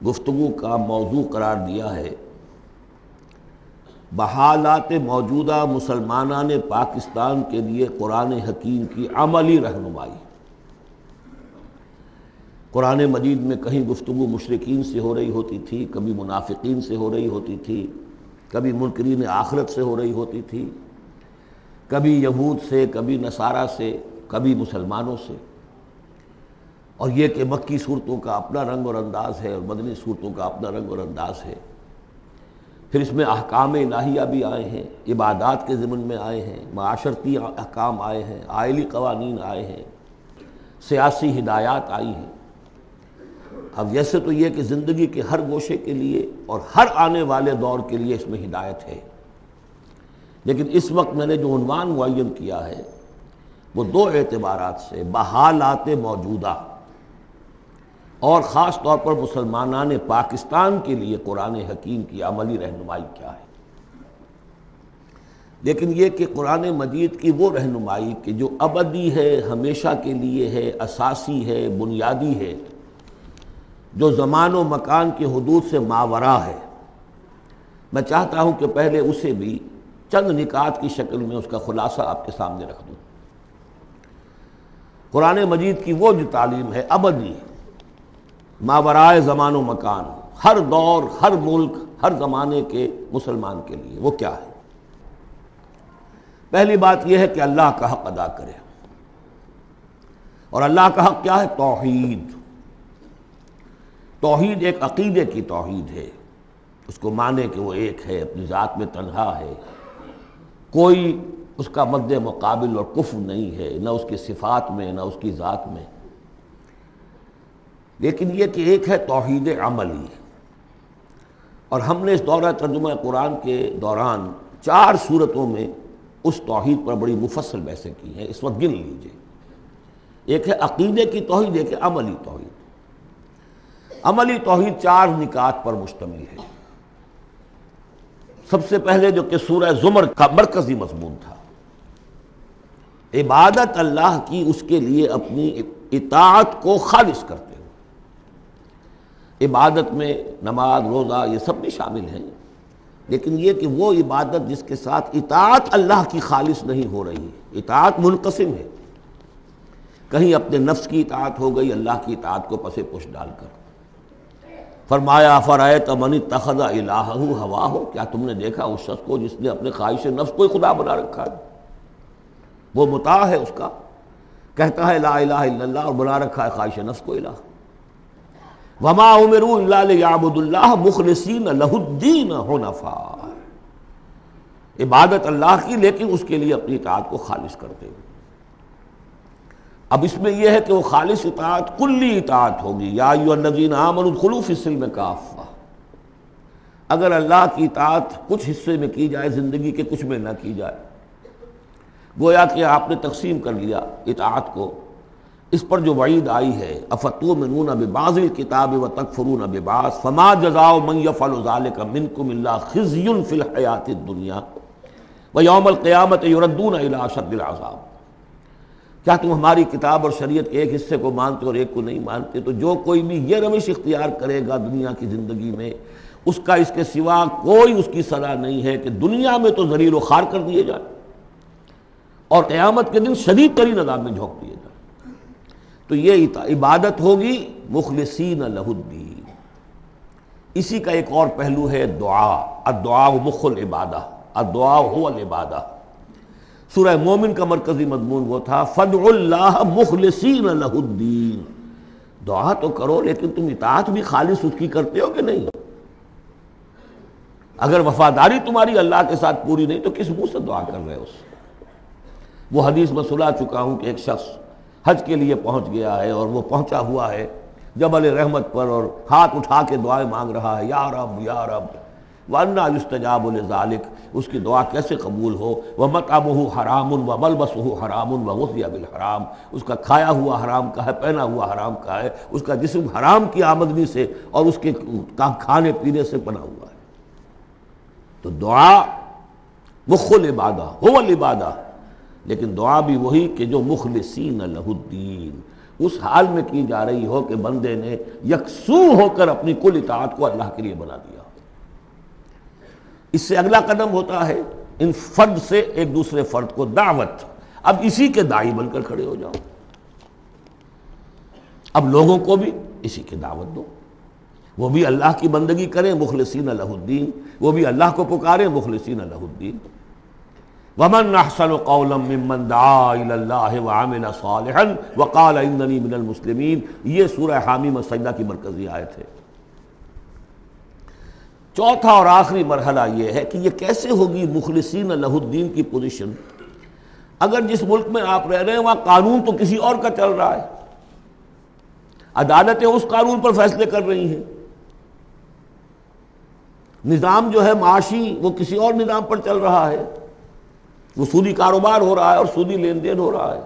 گفتگو کا موضوع قرار دیا ہے بحالات موجودہ مسلمانان پاکستان کے لیے قرآن حکیم کی عملی رہنمائی. قرآن مجید میں کہیں گفتگو مشرکین سے ہو رہی ہوتی تھی، کبھی منافقین سے ہو رہی ہوتی تھی، کبھی منکرین آخرت سے ہو رہی ہوتی تھی، کبھی یہود سے، کبھی نصارہ سے، کبھی مسلمانوں سے. اور یہ کہ مکی صورتوں کا اپنا رنگ اور انداز ہے اور مدنی صورتوں کا اپنا رنگ اور انداز ہے. پھر اس میں احکام الہیہ بھی آئے ہیں، عبادات کے ضمن میں آئے ہیں، معاشرتی احکام آئے ہیں، آئلی قوانین آئے ہیں، سیاسی ہدایات آئی ہیں. اب ویسے تو یہ کہ زندگی کے ہر گوشے کے لیے اور ہر آنے والے دور کے لیے اس میں ہدایت ہے، لیکن اس وقت میں نے جو عنوان معین کیا ہے وہ دو اعتبارات سے بحالات موجودہ اور خاص طور پر مسلمانان پاکستان کے لیے قرآن حکیم کی عملی رہنمائی کیا ہے. لیکن یہ کہ قرآن مجید کی وہ رہنمائی کہ جو ابدی ہے، ہمیشہ کے لیے ہے، اساسی ہے، بنیادی ہے، جو زمان و مکان کی حدود سے ماورا ہے، میں چاہتا ہوں کہ پہلے اسے بھی چند نکات کی شکل میں اس کا خلاصہ آپ کے سامنے رکھ دوں. قرآن مجید کی وہ جو تعلیم ہے ابدی، ماورائے زمان و مکان، ہر دور، ہر ملک، ہر زمانے کے مسلمان کے لیے، وہ کیا ہے؟ پہلی بات یہ ہے کہ اللہ کا حق ادا کرے. اور اللہ کا حق کیا ہے؟ توحید. توحید ایک عقیدے کی توحید ہے، اس کو مانے کہ وہ ایک ہے، اپنی ذات میں تنہا ہے، کوئی اس کا مد مقابل اور کفو نہیں ہے، نہ اس کی صفات میں نہ اس کی ذات میں. لیکن یہ کہ ایک ہے توحید عملی. اور ہم نے اس دورہ ترجمہ قرآن کے دوران 4 صورتوں میں اس توحید پر بڑی مفصل بحثیں کی ہیں. اس وقت گن لیجئے. ایک ہے عقیدے کی توحید، ایک ہے عملی توحید. عملی توحید 4 نکات پر مشتمل ہے. سب سے پہلے جو کہ سورہ زمر کا مرکزی مضمون تھا، عبادت اللہ کی، اس کے لیے اپنی اطاعت کو خالص کرتے ہوئے. عبادت میں نماز، روزہ یہ سب بھی شامل ہیں، لیکن یہ کہ وہ عبادت جس کے ساتھ اطاعت اللہ کی خالص نہیں ہو رہی. اطاعت منقسم ہے، کہیں اپنے نفس کی اطاعت ہو گئی اللہ کی اطاعت کو پس پش ڈال کر. فرمایا فرأیت من اتخذ الہہ ہواہ، کیا تم نے دیکھا اس شخص کو جس نے اپنے خواہش نفس کو ہی خدا بنا رکھا ہے؟ وہ مطاع ہے اس کا، کہتا ہے لا الہ الا اللہ اور بنا رکھا ہے خواہش نفس کو الہ. وما امروا الا لیعبدوا اللہ مخلصین لہ الدین حنفاء، عبادت اللہ کی لیکن اس کے لیے اپنی اطاعت کو خالص کرتے ہوئے. اب اس میں یہ ہے کہ وہ خالص اطاعت کلی اطاعت ہوگی. یا ایھا الذین آمنوا ادخلوا فی السلم کافہ. اگر اللہ کی اطاعت کچھ حصے میں کی جائے زندگی کے کچھ میں نہ کی جائے، گویا کہ آپ نے تقسیم کر لیا اطاعت کو. اس پر جو وعید آئی ہے افتؤمنون ببعض الکتاب وتکفرون ببعض فما جزاء من یفعل ذلک منکم الا خزی فی الحیاۃ الدنیا ویوم القیامۃ یردون الی اشد العذاب. کیا تم ہماری کتاب اور شریعت کے ایک حصے کو مانتے اور ایک کو نہیں مانتے؟ تو جو کوئی بھی یہ روش اختیار کرے گا دنیا کی زندگی میں، اس کا اس کے سوا کوئی اس کی سزا نہیں ہے کہ دنیا میں تو ذلیل و خوار کر دیے جائے اور قیامت کے دن شدید ترین عذاب میں جھونک دیے جائے. تو یہ عبادت ہوگی مخلصین لہ الدین. اسی کا ایک اور پہلو ہے دعا. الدعاء مخ العبادہ، الدعاء هو العبادہ. سورہ مومن کا مرکزی مضمون وہ تھا فادعوا اللہ مخلصین لہ الدین. دعا تو کرو لیکن تم اطاعت بھی خالص اس کی کرتے ہو کہ نہیں؟ اگر وفاداری تمہاری اللہ کے ساتھ پوری نہیں تو کس منہ سے دعا کر رہے ہو؟ وہ حدیث میں سنا چکا ہوں کہ ایک شخص حج کے لیے پہنچ گیا ہے اور وہ پہنچا ہوا ہے جبل رحمت پر اور ہاتھ اٹھا کے دعائیں مانگ رہا ہے، یا رب یا رب. وَأَنَّىٰ يُسْتَجَابُ لِذَٰلِكَ، اس کی دعا کیسے قبول ہو؟ وَمَطْعَمُهُ حَرَامٌ وَمَلْبَسُهُ حَرَامٌ وَغُذِّيَ بِالْحَرَامِ، اس کا کھایا ہوا حرام کا ہے، پہنا ہوا حرام کا ہے، اس کا جسم حرام کی آمدنی سے اور اس کے کھانے پینے سے بنا ہوا ہے. تو دعا مخ العبادہ هو العبادہ، لیکن دعا بھی وہی کہ جو مخلصین لہ الدین، اس حال میں کی جا رہی ہو کہ بندے نے یکسو ہو کر اپنی کل اطاعت کو اللہ کے لیے بنا دیا. اس سے اگلا قدم ہوتا ہے ان فرد سے ایک دوسرے فرد کو دعوت. اب اسی کے داعی بن کر کھڑے ہو جاؤ. اب لوگوں کو بھی اسی کی دعوت دو، وہ بھی اللہ کی بندگی کریں مخلصین لہ الدین، وہ بھی اللہ کو پکاریں مخلصین لہ الدین. وَمَنْ أَحْسَنُ قَوْلًا مِّمَّنْ دَعَا إِلَى اللَّهِ وَعَمِلَ صَالِحًا وَقَالَ إِنَّنِي مِنَ الْمُسْلِمِينَ. یہ سورہ حامیم السجدہ کی مرکزی آیت ہے. چوتھا اور آخری مرحلہ یہ ہے کہ یہ کیسے ہوگی مخلصین لہ الدین کی پوزیشن اگر جس ملک میں آپ رہ رہے ہیں وہاں قانون تو کسی اور کا چل رہا ہے، عدالتیں اس قانون پر فیصلے کر رہی ہیں، نظام جو ہے معاشی وہ کسی اور نظام پر چل رہا ہے، وہ سودی کاروبار ہو رہا ہے اور سودی لین دین ہو رہا ہے،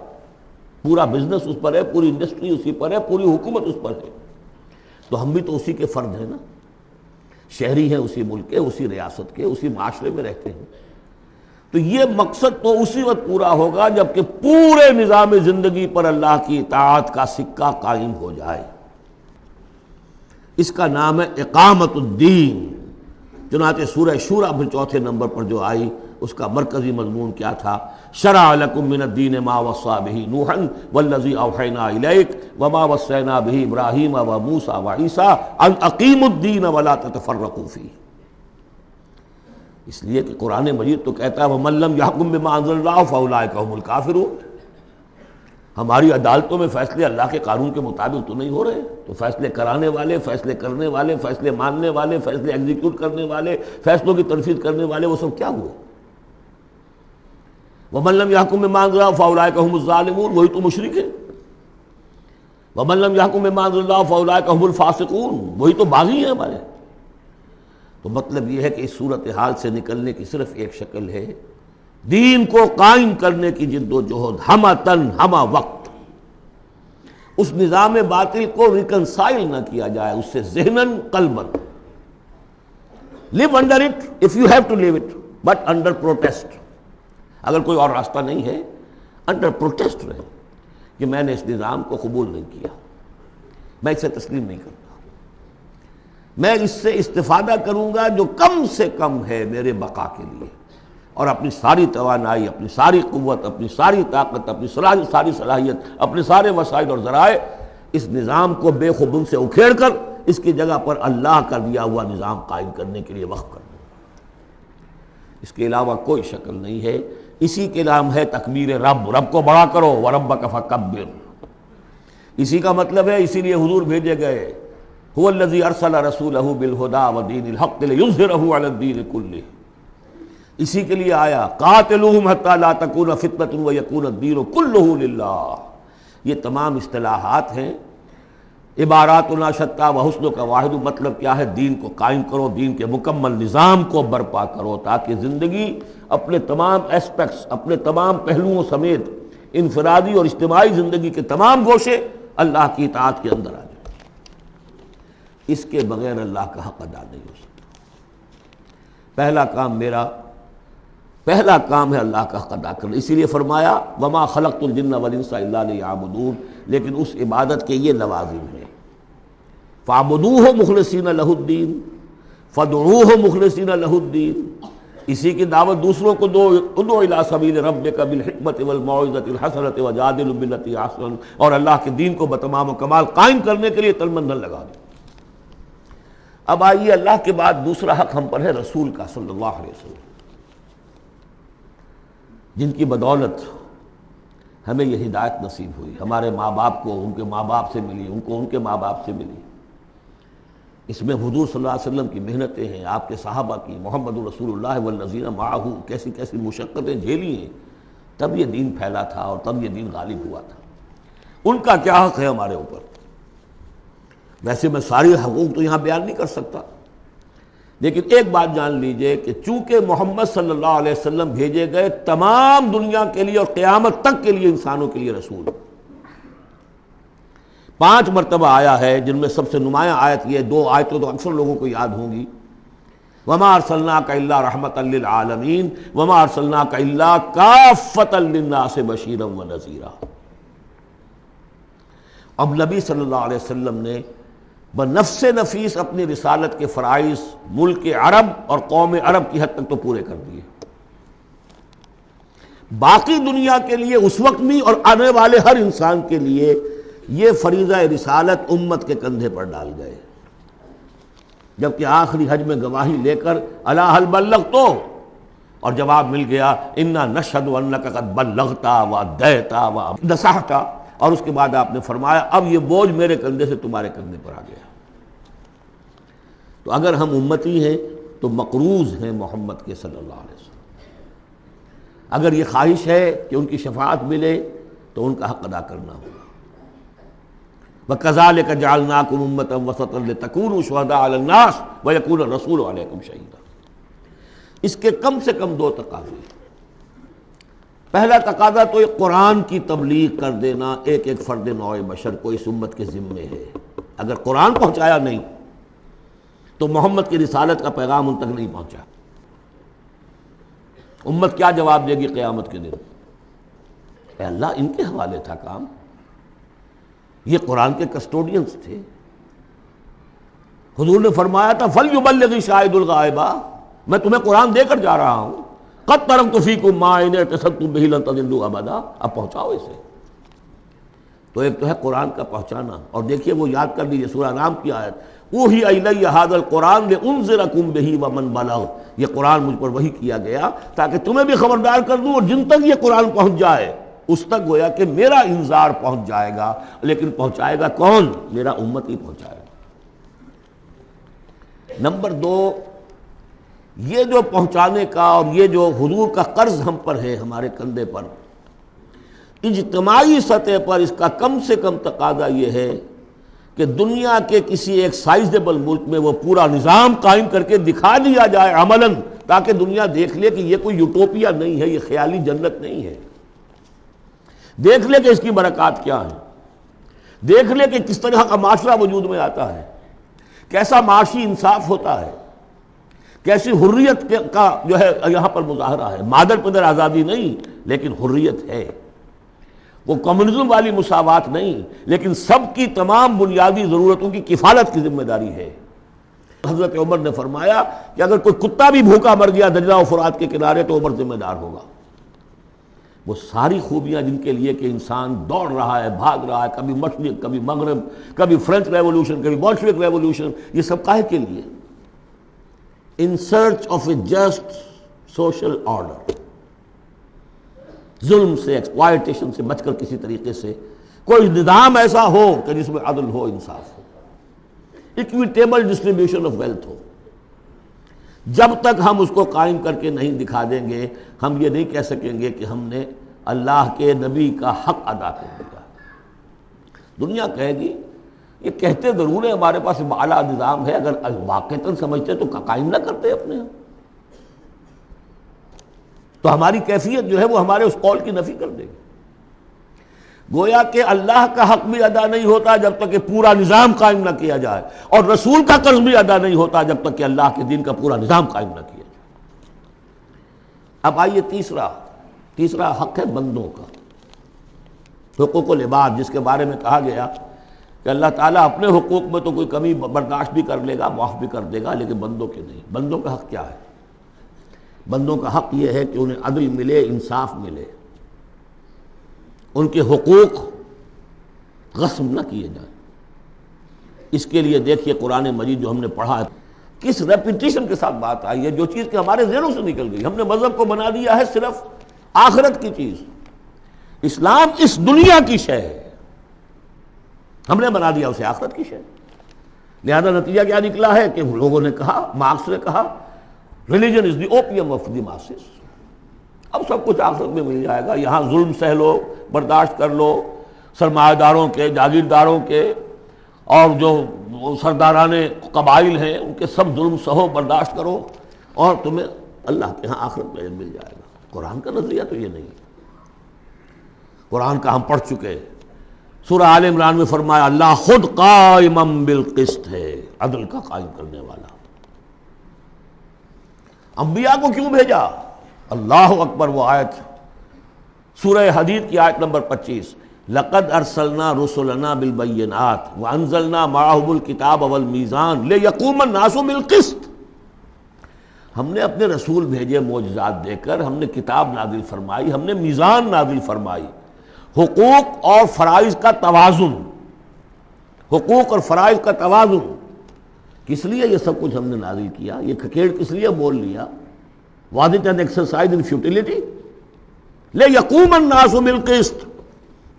پورا بزنس اس پر ہے، پوری انڈسٹری اسی پر ہے، پوری حکومت اس پر ہے. تو ہم بھی تو اسی کے فرد ہیں نا، شہری ہیں اسی ملک کے، اسی ریاست کے، اسی معاشرے میں رہتے ہیں. تو یہ مقصد تو اسی وقت پورا ہوگا جب کہ پورے نظام زندگی پر اللہ کی اطاعت کا سکہ قائم ہو جائے. اس کا نام ہے اقامت الدین. چنانچہ سورہ شورى پھر چوتھے نمبر پر جو آئی اس کا مرکزی مضمون کیا تھا؟ شرع لکم من الدین ما وصى به نوحا والذی اوحینا الیک وما وصینا به ابراہیم وموسیٰ وعیسیٰ ان اقیموا الدین ولا تتفرقوا فیہ. اس لیے کہ قرآن مجید تو کہتا ہے ومن لم یحکم بما انزل اللہ فاولئک هم الکافرون. ہماری عدالتوں میں فیصلے اللہ کے قانون کے مطابق تو نہیں ہو رہے، تو فیصلے کرانے والے، فیصلے کرنے والے، فیصلے ماننے والے، فیصلے ایگزیکیوٹ کرنے والے، فیصلوں کی تنفیذ کرنے والے، وہ سب کیا ہوئے؟ وَمَن لَّمْ يَحْكُم بِمَا أَنزَلَ اللَّهُ فَأُولَٰئِكَ هُمُ الظَّالِمُونَ. وہی تو مشرک ہیں. وَمَن لَّمْ يَحْكُم بِمَا أَنزَلَ اللَّهُ فَأُولَٰئِكَ هُمُ الْفَاسِقُونَ. وہی تو باغی ہیں ہمارے. تو مطلب یہ ہے کہ اس صورتحال سے نکلنے کی صرف ایک شکل ہے، دین کو قائم کرنے کی جد و جہد ہمہ تن ہمہ وقت. اس نظام باطل کو ریکنسائل نہ کیا جائے اس سے ذہناً قلباً. live under it if you have to live it but under protest. اگر کوئی اور راستہ نہیں ہے انڈر پروٹیسٹ رہے کہ میں نے اس نظام کو قبول نہیں کیا، میں اسے تسلیم نہیں کرتا، میں اس سے استفادہ کروں گا جو کم سے کم ہے میرے بقا کے لیے، اور اپنی ساری توانائی، اپنی ساری قوت، اپنی ساری طاقت، اپنی ساری صلاحیت، اپنے سارے وسائل اور ذرائع اس نظام کو بے خبن سے اکھیڑ کر اس کی جگہ پر اللہ کا دیا ہوا نظام قائم کرنے کے لیے وقف کر دوں. اس کے علاوہ کوئی شکل نہیں ہے اسی کے نام ہے تکبیر رب، رب کو بڑا کرو، وَرَبَّكَ فَكَبِّرْ۔ اسی کا مطلب ہے، اسی لیے حضور بھیجے گئے، هُوَ الَّذِي أَرْسَلَ رَسُولَهُ بِالْهُدَى وَدِينِ الْحَقِّ لِيُظْهِرَهُ عَلَى الدِّينِ كُلِّهِ۔ اسی کے لیے آیا قَاتِلُوهُمْ حَتَّى لَا تَكُونَ فِتْنَةٌ وَيَكُونَ الدِّينُ كُلُّهُ لِلَّهِ۔ یہ تمام اصطلاحات ہیں، عباراتنا شتیٰ وحسنک واحد، مطلب کیا ہے؟ دین کو قائم کرو، دین کے مکمل نظام کو برپا کرو، تاکہ زندگی اپنے تمام ایسپیکٹس، اپنے تمام پہلوؤں سمیت انفرادی اور اجتماعی زندگی کے تمام گوشے اللہ کی اطاعت کے اندر آ جائے۔ اس کے بغیر اللہ کا حق ادا نہیں ہو سکتا۔ پہلا کام ہے اللہ کا حق ادا کرنا، اسی لیے فرمایا وما خلقت الجن والانس الا لیعبدون، لیکن اس عبادت کے یہ لوازم ہیں، فاعبدوہ مخلصین لہ الدین، فادعوہ مخلصین لہ الدین۔ اسی کی دعوت دوسروں کو دو، ادعو الی سبیل ربک بالحکمت والموعظۃ الحسنۃ وجادلہم باللتی احسن، اور اللہ کے دین کو بتمام و کمال قائم کرنے کے لیے تن من دھن لگا دو۔ اب آئیے اللہ کے بعد دوسرا حق ہم پر ہے رسول کا صلی اللہ علیہ وسلم، جن کی بدولت ہمیں یہ ہدایت نصیب ہوئی، ہمارے ماں باپ کو ان کے ماں باپ سے ملی، ان کو ان کے ماں باپ سے ملی۔ اس میں حضور صلی اللہ علیہ وسلم کی محنتیں ہیں، آپ کے صحابہ کی، محمد رسول اللہ والذین معہ کیسی کیسی مشقتیں جھیلی ہیں، تب یہ دین پھیلا تھا اور تب یہ دین غالب ہوا تھا۔ ان کا کیا حق ہے ہمارے اوپر؟ ویسے میں ساری حقوق تو یہاں بیان نہیں کر سکتا، لیکن ایک بات جان لیجئے کہ چونکہ محمد صلی اللہ علیہ وسلم بھیجے گئے تمام دنیا کے لیے اور قیامت تک کے لیے انسانوں کے لیے رسول، 5 مرتبہ آیا ہے، جن میں سب سے نمایاں آیت یہ 2 آیتیں تو اکثر لوگوں کو یاد ہوں گی، وَمَا أَرْسَلْنَاكَ إِلَّا رَحْمَةً لِّلْعَالَمِينَ وَمَا أَرْسَلْنَاكَ إِلَّا كَافَّةً لِّلنَّاسِ بَشِيرًا وَنَذِيرًا۔ اب نبی صلی اللہ علیہ وسلم نے بنفس نفیس اپنی رسالت کے فرائض ملک عرب اور قوم عرب کی حد تک تو پورے کر دیے، باقی دنیا کے لیے اس وقت بھی اور آنے والے ہر انسان کے لیے یہ فریضہ رسالت امت کے کندھے پر ڈال گئے، جبکہ آخری حج میں گواہی لے کر الا هل بلغت، اور جواب مل گیا انا نشهد انک قد بلغت وادیت ونصحت، اور اس کے بعد آپ نے فرمایا اب یہ بوجھ میرے کندھے سے تمہارے کندھے پر آ گیا۔ تو اگر ہم امتی ہیں تو مقروض ہیں محمد کے صلی اللہ علیہ وسلم، اگر یہ خواہش ہے کہ ان کی شفاعت ملے تو ان کا حق ادا کرنا ہوگا۔ وَكَذَلِكَ جَعَلْنَاكُمْ أُمَّةً وَسَطًا لِتَكُونُوا شُهَدَاءَ عَلَى النَّاسِ وَيَكُونَ الرَّسُولُ عَلَيْكُمْ شَهِيدًا۔ اس کے کم سے کم 2 تقاضے۔ پہلا تقاضا تو ایک قرآن کی تبلیغ کر دینا ایک ایک فرد نوع بشر کو اس امت کے ذمے ہے۔ اگر قرآن پہنچایا نہیں تو محمد کی رسالت کا پیغام ان تک نہیں پہنچا، امت کیا جواب دے گی قیامت کے دن؟ اے اللہ، ان کے حوالے تھا کام، یہ قرآن کے کسٹوڈینز تھے۔ حضور نے فرمایا تھا فَلْيُبَلِّغِ شَاهِدُ الْغَائِبَ، میں تمہیں قرآن دے کر جا رہا ہوں، قَدْ تَرَكْتُ فِيكُم مَّا إِنْ اعْتَصَمْتُم بِهِ لَن تَضِلُّوا أَبَدًا، اب پہنچاؤ اسے۔ تو ایک تو ہے قرآن کا پہنچانا، اور دیکھیے وہ یاد کر لیجیے سورہ نام کی آیت اوحی الی ھذا القرآن لانذرکم بہ ومن بلغ، یہ قرآن مجھ پر وحی کیا گیا تاکہ تمہیں بھی خبردار کر دوں، اور جن تک یہ قرآن پہنچ جائے اس تک گویا کہ میرا انذار پہنچ جائے گا، لیکن پہنچائے گا کون؟ میرا امت ہی پہنچائے گا۔ نمبر 2، یہ جو پہنچانے کا اور یہ جو حضور کا قرض ہم پر ہے، ہمارے کندھے پر، اجتماعی سطح پر اس کا کم سے کم تقاضا یہ ہے کہ دنیا کے کسی ایک سائزیبل ملک میں وہ پورا نظام قائم کر کے دکھا دیا جائے عملاً، تاکہ دنیا دیکھ لے کہ یہ کوئی یوٹوپیا نہیں ہے، یہ خیالی جنت نہیں ہے، دیکھ لے کہ اس کی برکات کیا ہے، دیکھ لے کہ کس طرح کا معاشرہ وجود میں آتا ہے، کیسا معاشی انصاف ہوتا ہے، کیسی حریت کا جو ہے یہاں پر مظاہرہ ہے، مادر پدر آزادی نہیں لیکن حریت ہے، وہ کمیونزم والی مساوات نہیں لیکن سب کی تمام بنیادی ضرورتوں کی کفالت کی ذمہ داری ہے۔ حضرت عمر نے فرمایا کہ اگر کوئی کتا بھی بھوکا مر گیا دجلہ و فرات کے کنارے تو عمر ذمہ دار ہوگا۔ وہ ساری خوبیاں جن کے لیے کہ انسان دوڑ رہا ہے، بھاگ رہا ہے، کبھی مشرق، کبھی مغرب، کبھی فرینچ ریولوشن، کبھی بولشوک ریولوشن، یہ سب کاہے کے لیے؟ In search of a just social order. ظلم سے، ایکسپلائٹیشن سے بچ کر کسی طریقے سے کوئی نظام ایسا ہو کہ جس میں عدل ہو، انصاف ہو، اکویٹیبل ڈسٹریبیوشن آف ویلتھ ہو۔ جب تک ہم اس کو قائم کر کے نہیں دکھا دیں گے، ہم یہ نہیں کہہ سکیں گے کہ ہم نے اللہ کے نبی کا حق ادا کر دیا۔ دنیا کہے گی یہ کہتے ضرور ہے ہمارے پاس اعلیٰ نظام ہے، اگر واقعتاً سمجھتے تو قائم نہ کرتے اپنے ہم، تو ہماری کیفیت جو ہے وہ ہمارے اس قول کی نفی کر دے گی۔ گویا کہ اللہ کا حق بھی ادا نہیں ہوتا جب تک کہ پورا نظام قائم نہ کیا جائے، اور رسول کا قرض بھی ادا نہیں ہوتا جب تک کہ اللہ کے دین کا پورا نظام قائم نہ کیا جائے۔ اب آئیے تیسرا حق ہے بندوں کا، حقوق العباد، جس کے بارے میں کہا گیا کہ اللہ تعالیٰ اپنے حقوق میں تو کوئی کمی برداشت بھی کر لے گا، معاف بھی کر دے گا، لیکن بندوں کے نہیں۔ بندوں کا حق کیا ہے؟ بندوں کا حق یہ ہے کہ انہیں عدل ملے، انصاف ملے، ان کے حقوق غصب نہ کیے جائیں۔ اس کے لیے دیکھیے قرآن مجید جو ہم نے پڑھا ہے، کس ریپیٹیشن کے ساتھ بات آئی ہے، جو چیز کہ ہمارے ذہنوں سے نکل گئی۔ ہم نے مذہب کو بنا دیا ہے صرف آخرت کی چیز، اسلام اس دنیا کی شے ہے، ہم نے بنا دیا اسے آخرت کی شے۔ لہذا نتیجہ کیا نکلا ہے کہ لوگوں نے کہا، مارکس نے کہا، religion is the opium of the masses. اب سب کچھ آخرت میں مل جائے گا، یہاں ظلم سہ لو، برداشت کر لو، سرمایہ داروں کے، جاگیرداروں کے، اور جو سرداران قبائل ہیں ان کے سب ظلم سہو، برداشت کرو، اور تمہیں اللہ کے ہاں آخرت میں مل جائے گا۔ قرآن کا نظریہ تو یہ نہیں ہے۔ قرآن کا ہم پڑھ چکے، سورہ آل عمران میں فرمایا اللہ خود قائما بالقسط ہے، عدل کا قائم کرنے والا۔ انبیاء کو کیوں بھیجا؟ اللہ اکبر، وہ آیت سورہ حدید کی آیت نمبر 25، لقد ارسلنا رسلنا بالبینات وانزلنا معهم الکتاب والمیزان لیقوم الناس بالقسط۔ ہم نے اپنے رسول بھیجے معجزات دے کر، ہم نے کتاب نازل فرمائی، ہم نے میزان نازل فرمائی، حقوق اور فرائض کا توازن، حقوق اور فرائض کا توازن۔ کس لیے یہ سب کچھ ہم نے نازل کیا؟ یہ کھکیڑ کس لیے بول لیا؟ Was it an exercise in futility؟ لیقوم الناس بالقسط،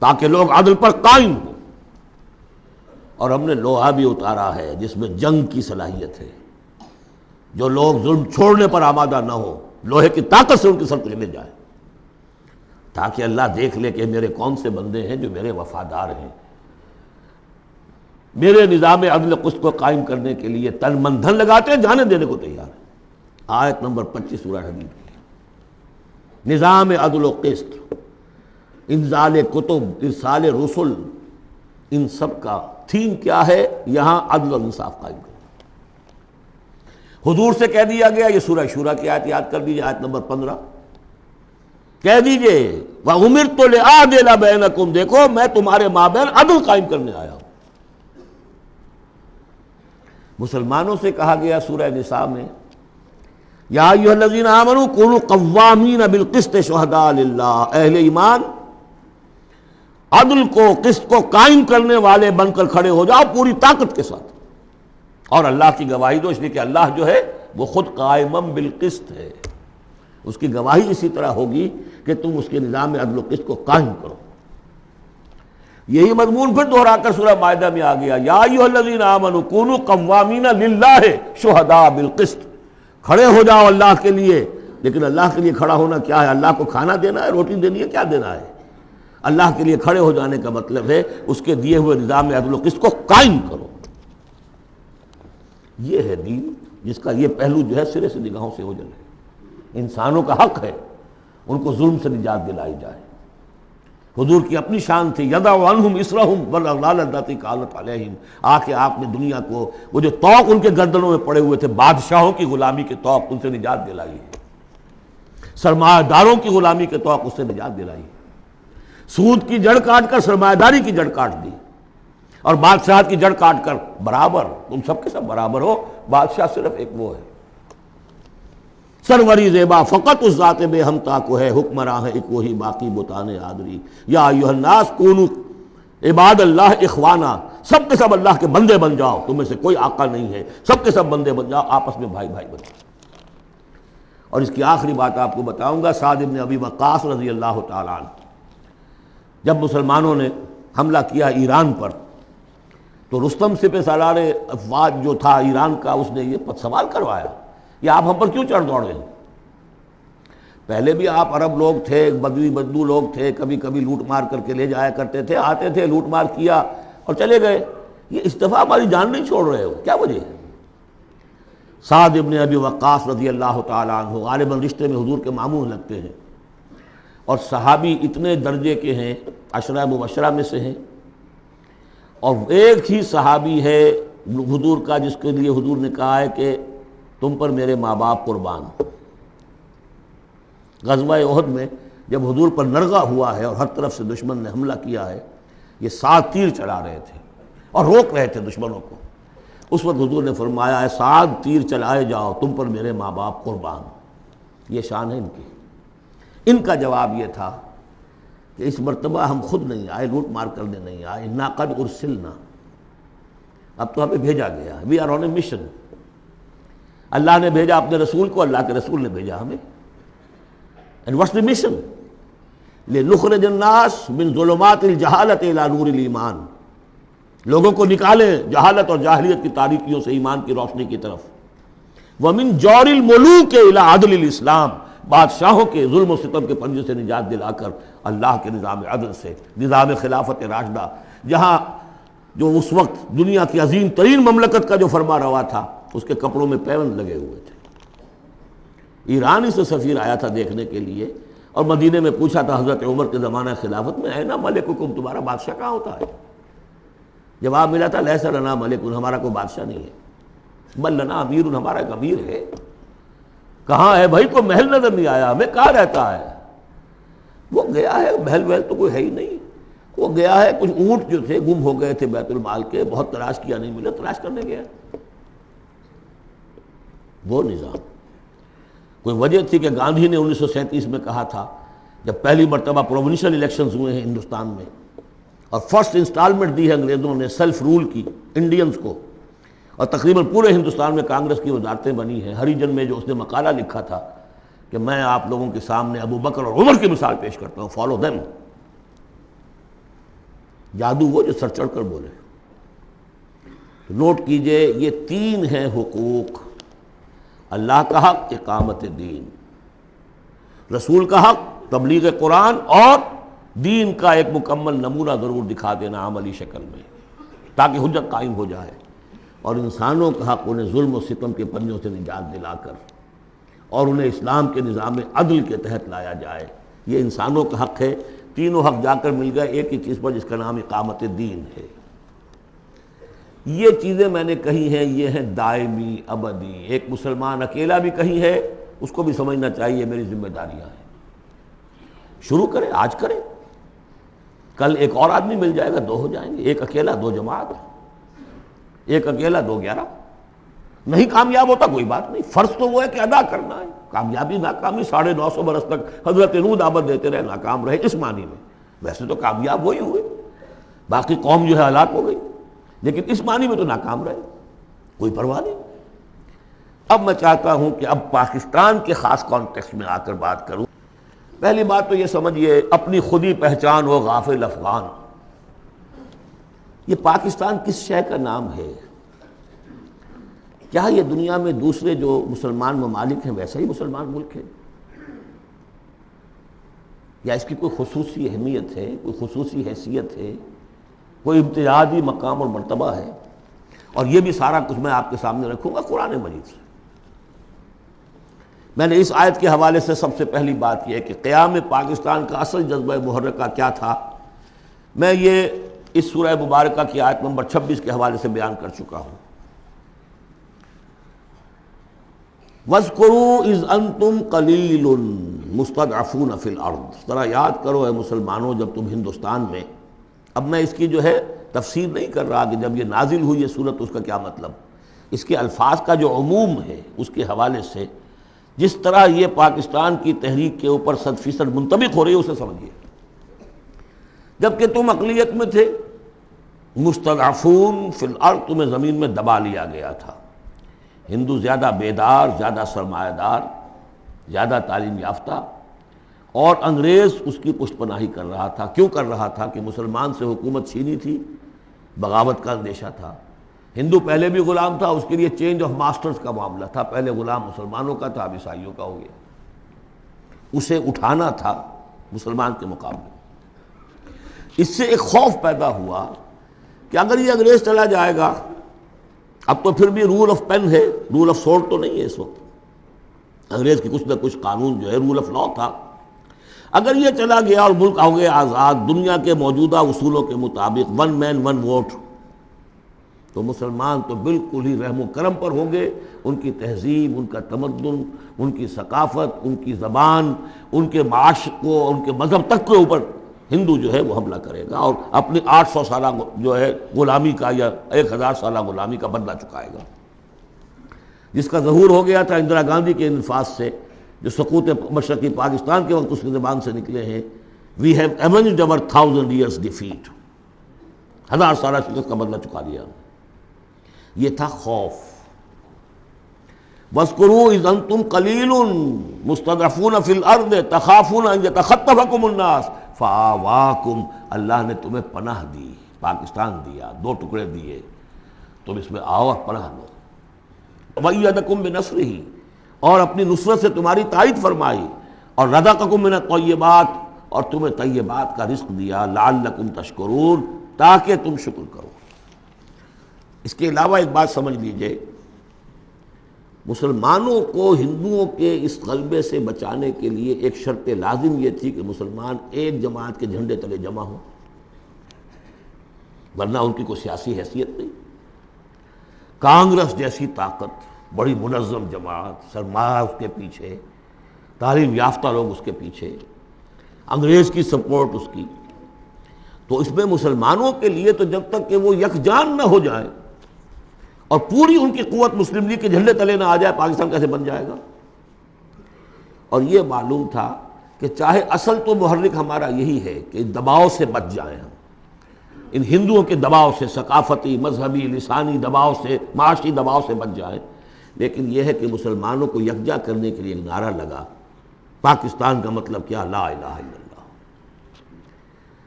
تاکہ لوگ عدل پر قائم ہوں۔ اور ہم نے لوہا بھی اتارا ہے جس میں جنگ کی صلاحیت ہے، جو لوگ ظلم چھوڑنے پر آمادہ نہ ہو، لوہے کی طاقت سے ان کے سر چلے جائیں، تاکہ اللہ دیکھ لے کہ میرے کون سے بندے ہیں جو میرے وفادار ہیں، میرے نظام عدل قسط کو قائم کرنے کے لیے تن من دھن لگاتے ہیں، جانے دینے کو تیار ہیں۔ آیت نمبر 25 سورہ حدید کی، نظام عدل و قسط، انزال کتب، ارسال رسل، ان سب کا تھیم کیا ہے؟ یہاں عدل و انصاف قائم کرنا۔ حضور سے کہہ دیا گیا، یہ سورہ شورى کی آیت یاد کر دیجیے، آیت نمبر 15، کہہ دیجیے وَأُمِرْتُ لِأَعْدِلَ بَيْنَكُمْ، دیکھو میں تمہارے مابین عدل قائم کرنے آیا ہوں۔ مسلمانوں سے کہا گیا سورہ نساء میں، یا ایھا الذین آمنوا کونوا قوامین بالقسط شہداء للہ، اہل ایمان عدل کو، قسط کو قائم کرنے والے بن کر کھڑے ہو جاؤ پوری طاقت کے ساتھ، اور اللہ کی گواہی دو، اس لیے کہ اللہ جو ہے وہ خود قائما بالقسط ہے، اس کی گواہی اسی طرح ہوگی کہ تم اس کے نظام عدل و قسط کو قائم کرو۔ یہی مضمون پھر دہرا کر سورہ مائدہ میں آ گیا، یا ایھا الذین آمنوا کونوا قوامین للہ شہداء بالقسط، کھڑے ہو جاؤ اللہ کے لیے۔ لیکن اللہ کے لیے کھڑا ہونا کیا ہے؟ اللہ کو کھانا دینا ہے، روٹی دینی ہے، کیا دینا ہے؟ اللہ کے لیے کھڑے ہو جانے کا مطلب ہے اس کے دیے ہوئے نظام عدل و قسط کو قائم کرو۔ یہ ہے دین، جس کا یہ پہلو جو ہے سرے سے نگاہوں سے اوجھل ہے۔ انسانوں کا حق ہے ان کو ظلم سے نجات دلائی جائے۔ حضور کی اپنی شان تھی، یضع عنہم اسرہم والاغلال اللاتی کانت علیہم، آ کے آپ نے دنیا کو وہ جو طوق ان کے گردنوں میں پڑے ہوئے تھے، بادشاہوں کی غلامی کے طوق، ان سے نجات دلائی ہے، سرمایہ داروں کی غلامی کے طوق اس سے نجات دلائی ہے، سود کی جڑ کاٹ کر سرمایہ داری کی جڑ کاٹ دی، اور بادشاہت کی جڑ کاٹ کر برابر، تم سب کے سب برابر ہو، بادشاہ صرف ایک وہ ہے، سروری زیبا فقط اس ذات بے ہمتا کو ہے، حکمراں ہے ایک وہی باقی بتان آدری، یا ایھا الناس کونوا عباد اللہ اخوانا، سب کے سب اللہ کے بندے بن جاؤ، تم میں سے کوئی آقا نہیں ہے، سب کے سب بندے بن جاؤ، آپس میں بھائی بھائی بن جاؤ۔ اور اس کی آخری بات آپ کو بتاؤں گا، سعد بن ابی وقاص رضی اللہ تعالیٰ عنہ جب مسلمانوں نے حملہ کیا ایران پر تو رستم سپہ سالار افواج جو تھا ایران کا، اس نے یہ سوال کروایا کہ آپ ہم پر کیوں چڑھ دوڑے ہیں؟ پہلے بھی آپ عرب لوگ تھے، بدوی بدو لوگ تھے، کبھی کبھی لوٹ مار کر کے لے جایا کرتے تھے، آتے تھے لوٹ مار کیا اور چلے گئے، یہ اس دفعہ ہماری جان نہیں چھوڑ رہے ہو، کیا وجہ ہے؟ سعد ابن ابی وقاص رضی اللہ تعالیٰ عنہ غالباً رشتے میں حضور کے ماموں لگتے ہیں، اور صحابی اتنے درجے کے ہیں، عشرہ مبشرہ میں سے ہیں، اور ایک ہی صحابی ہے حضور کا جس کے لیے حضور نے کہا ہے کہ تم پر میرے ماں باپ قربان۔ غزوہ احد میں جب حضور پر نرغہ ہوا ہے اور ہر طرف سے دشمن نے حملہ کیا ہے، یہ 7 تیر چلا رہے تھے اور روک رہے تھے دشمنوں کو، اس وقت حضور نے فرمایا ہے 7 تیر چلائے جاؤ، تم پر میرے ماں باپ قربان۔ یہ شان ہے ان کی۔ ان کا جواب یہ تھا کہ اس مرتبہ ہم خود نہیں آئے، لوٹ مار کرنے نہیں آئے، انا قد ارسلنا، اب تو ہمیں بھیجا گیا ہے، we are on a mission. اللہ نے بھیجا اپنے رسول کو، اللہ کے رسول نے بھیجا ہمیں۔ And what's the mission? لِنُخْرِجَ النَّاسَ مِنْ ظُلُمَاتِ الْجَهَالَةِ إِلَى نُورِ الْإِيمَانِ، لوگوں کو نکالیں جہالت اور جاہلیت کی تاریکیوں سے ایمان کی روشنی کی طرف۔ وَمِنْ جَوْرِ الْمُلُوكِ إِلَى عَدْلِ الْإِسْلَامِ، بادشاہوں کے ظلم و ستم کے پنجے سے نجات دلا کر اللہ کے نظام عدل سے، نظام خلافت راشدہ، جہاں جو اس وقت دنیا کی عظیم ترین مملکت کا جو فرما روا تھا اس کے کپڑوں میں پیوند لگے ہوئے تھے۔ ایرانی سے سفیر آیا تھا دیکھنے کے لیے، اور مدینے میں پوچھا تھا حضرت عمر کے زمانہ خلافت میں، اے نا ملککم، تمہارا بادشاہ کہاں ہوتا ہے؟ جواب ملا تھا لیس لنا ملک، ہمارا کوئی بادشاہ نہیں ہے، بل لنا امیر، ہمارا ایک امیر ہے۔ کہاں ہے بھائی؟ کوئی محل نظر نہیں آیا ہمیں، کہاں رہتا ہے؟ وہ گیا ہے، محل وحل تو کوئی ہے ہی نہیں، وہ گیا ہے، کچھ اونٹ جو تھے گم ہو گئے تھے بیت المال کے، بہت تلاش کیا نہیں ملے، تلاش کرنے گیا۔ وہ نظام، کوئی وجہ تھی کہ گاندھی نے 1937 میں کہا تھا جب پہلی مرتبہ پروونشل الیکشنز ہوئے ہیں ہندوستان میں، اور فرسٹ انسٹالمنٹ دی ہے انگریزوں نے سیلف رول کی انڈینز کو، اور تقریباً پورے ہندوستان میں کانگریس کی وزارتیں بنی ہیں۔ ہریجن میں جو اس نے مقالہ لکھا تھا کہ میں آپ لوگوں کے سامنے ابو بکر اور عمر کی مثال پیش کرتا ہوں، فالو دیم۔ جادو وہ جو سر چڑھ کر بولے۔ نوٹ کیجئے، یہ 3 ہیں حقوق: اللہ کا حق اقامت دین، رسول کا حق تبلیغ قرآن، اور دین کا ایک مکمل نمونہ ضرور دکھا دینا عملی شکل میں تاکہ حجت قائم ہو جائے، اور انسانوں کا حق انہیں ظلم و ستم کے پنجوں سے نجات دلا کر اور انہیں اسلام کے نظام عدل کے تحت لایا جائے۔ یہ انسانوں کا حق ہے۔ تینوں حق جا کر مل گئے ایک ہی چیز پر جس کا نام اقامت دین ہے۔ یہ چیزیں میں نے کہی ہیں، یہ ہیں دائمی ابدی۔ ایک مسلمان اکیلا بھی کہی ہے، اس کو بھی سمجھنا چاہیے میری ذمہ داریاں ہیں۔ شروع کریں، آج کریں، کل ایک اور آدمی مل جائے گا، 2 ہو جائیں گے۔ ایک اکیلا 2 جماعت، ایک اکیلا 2 11۔ نہیں کامیاب ہوتا کوئی بات نہیں، فرض تو وہ ہے کہ ادا کرنا ہے۔ کامیابی ناکامی 950 برس تک حضرت نوح دعوت دیتے رہے، ناکام رہے اس معنی میں، ویسے تو کامیاب وہی ہوئے، باقی قوم جو ہے ہلاک ہو گئی، لیکن اس معنی میں تو ناکام رہے، کوئی پرواہ نہیں۔ اب میں چاہتا ہوں کہ اب پاکستان کے خاص کانٹیکسٹ میں آ کر بات کروں۔ پہلی بات تو یہ سمجھیے، اپنی خودی پہچان ہو غافل افغان۔ یہ پاکستان کس شے کا نام ہے؟ کیا یہ دنیا میں دوسرے جو مسلمان ممالک ہیں ویسا ہی مسلمان ملک ہے، یا اس کی کوئی خصوصی اہمیت ہے، کوئی خصوصی حیثیت ہے، کوئی امتیازی مقام اور مرتبہ ہے؟ اور یہ بھی سارا کچھ میں آپ کے سامنے رکھوں گا قرآن مجید سے۔ میں نے اس آیت کے حوالے سے سب سے پہلی بات یہ ہے کہ قیام پاکستان کا اصل جذبہ محرکہ کیا تھا، میں یہ اس سورہ مبارکہ کی آیت نمبر 26 کے حوالے سے بیان کر چکا ہوں۔ وَاذْكُرُوا إِذْ أَنْتُمْ قَلِيلٌ مُسْتَضْعَفُونَ فِي الْأَرْضِ، ذرا یاد کرو اے مسلمانوں جب تم ہندوستان میں، اب میں اس کی جو ہے تفسیر نہیں کر رہا کہ جب یہ نازل ہوئی یہ صورت اس کا کیا مطلب، اس کے الفاظ کا جو عموم ہے اس کے حوالے سے جس طرح یہ پاکستان کی تحریک کے اوپر 100% منطبق ہو رہی ہے اسے سمجھیے۔ جبکہ تم اقلیت میں تھے، مستضعفون فی الارض، تمہیں زمین میں دبا لیا گیا تھا۔ ہندو زیادہ بیدار، زیادہ سرمایہ دار، زیادہ تعلیم یافتہ، اور انگریز اس کی پشت پناہی کر رہا تھا۔ کیوں کر رہا تھا؟ کہ مسلمان سے حکومت چھینی تھی، بغاوت کا اندیشہ تھا۔ ہندو پہلے بھی غلام تھا، اس کے لیے چینج آف ماسٹرز کا معاملہ تھا، پہلے غلام مسلمانوں کا تھا، اب عیسائیوں کا ہو گیا، اسے اٹھانا تھا مسلمان کے مقابلے۔ اس سے ایک خوف پیدا ہوا کہ اگر یہ انگریز چلا جائے گا، اب تو پھر بھی رول آف پین ہے، رول آف سورڈ تو نہیں ہے اس وقت، انگریز کی کچھ نہ کچھ قانون جو ہے رول آف لا تھا، اگر یہ چلا گیا اور ملک ہو گیا آزاد دنیا کے موجودہ اصولوں کے مطابق، ون مین ون ووٹ، تو مسلمان تو بالکل ہی رحم و کرم پر ہوں گے، ان کی تہذیب، ان کا تمدن، ان کی ثقافت، ان کی زبان، ان کے معاش کو، ان کے مذہب تک کے اوپر ہندو جو ہے وہ حملہ کرے گا اور اپنی 800 سالہ جو ہے غلامی کا یا 1000 سالہ غلامی کا بدلہ چکائے گا، جس کا ظہور ہو گیا تھا اندرا گاندھی کے انفاذ سے، جو سقوط مشرقی پاکستان کے وقت اس کی زبان سے نکلے ہیں، we have ایونجڈ our 1000 years defeat، 1000 سالہ شکست کا بدلہ چکا لیا۔ یہ تھا خوف۔ وَاذْكُرُوا إِذْ أَنْتُمْ قَلِيلٌ مُسْتَضْعَفُونَ فِي الْأَرْضِ تَخَافُونَ أَنْ يَتَخَطَّفَكُمُ النَّاسُ فَآوَاكُمْ، اللہ نے تمہیں پناہ دی، پاکستان دیا، 2 ٹکڑے دیے، تم اس میں آؤ اور پناہ لو۔ وَأَيَّدَكُمْ بِنَصْرِهِ، اور اپنی نصرت سے تمہاری تائید فرمائی، اور رَزَقَكُم مِّنَ الطَّيِّبَاتِ، اور تمہیں طیبات کا رزق دیا، لَعَلَّكُمْ تَشْكُرُونَ، تاکہ تم شکر کرو۔ اس کے علاوہ ایک بات سمجھ لیجئے، مسلمانوں کو ہندوؤں کے اس غلبے سے بچانے کے لیے ایک شرط لازم یہ تھی کہ مسلمان ایک جماعت کے جھنڈے تلے جمع ہوں، ورنہ ان کی کوئی سیاسی حیثیت نہیں۔ کانگریس جیسی طاقت، بڑی منظم جماعت، سرمایہ اس کے پیچھے، تعلیم یافتہ لوگ اس کے پیچھے، انگریز کی سپورٹ اس کی، تو اس میں مسلمانوں کے لیے تو جب تک کہ وہ یکجان نہ ہو جائیں اور پوری ان کی قوت مسلم لیگ کے جھنڈے تلے نہ آ جائے، پاکستان کیسے بن جائے گا؟ اور یہ معلوم تھا کہ چاہے اصل تو محرک ہمارا یہی ہے کہ دباؤ سے بچ جائیں ہم، ان ہندوؤں کے دباؤ سے، ثقافتی، مذہبی، لسانی دباؤ سے، معاشی دباؤ سے بچ جائیں، لیکن یہ ہے کہ مسلمانوں کو یکجا کرنے کے لیے ایک نعرہ لگا، پاکستان کا مطلب کیا؟ لا الہ الا اللہ۔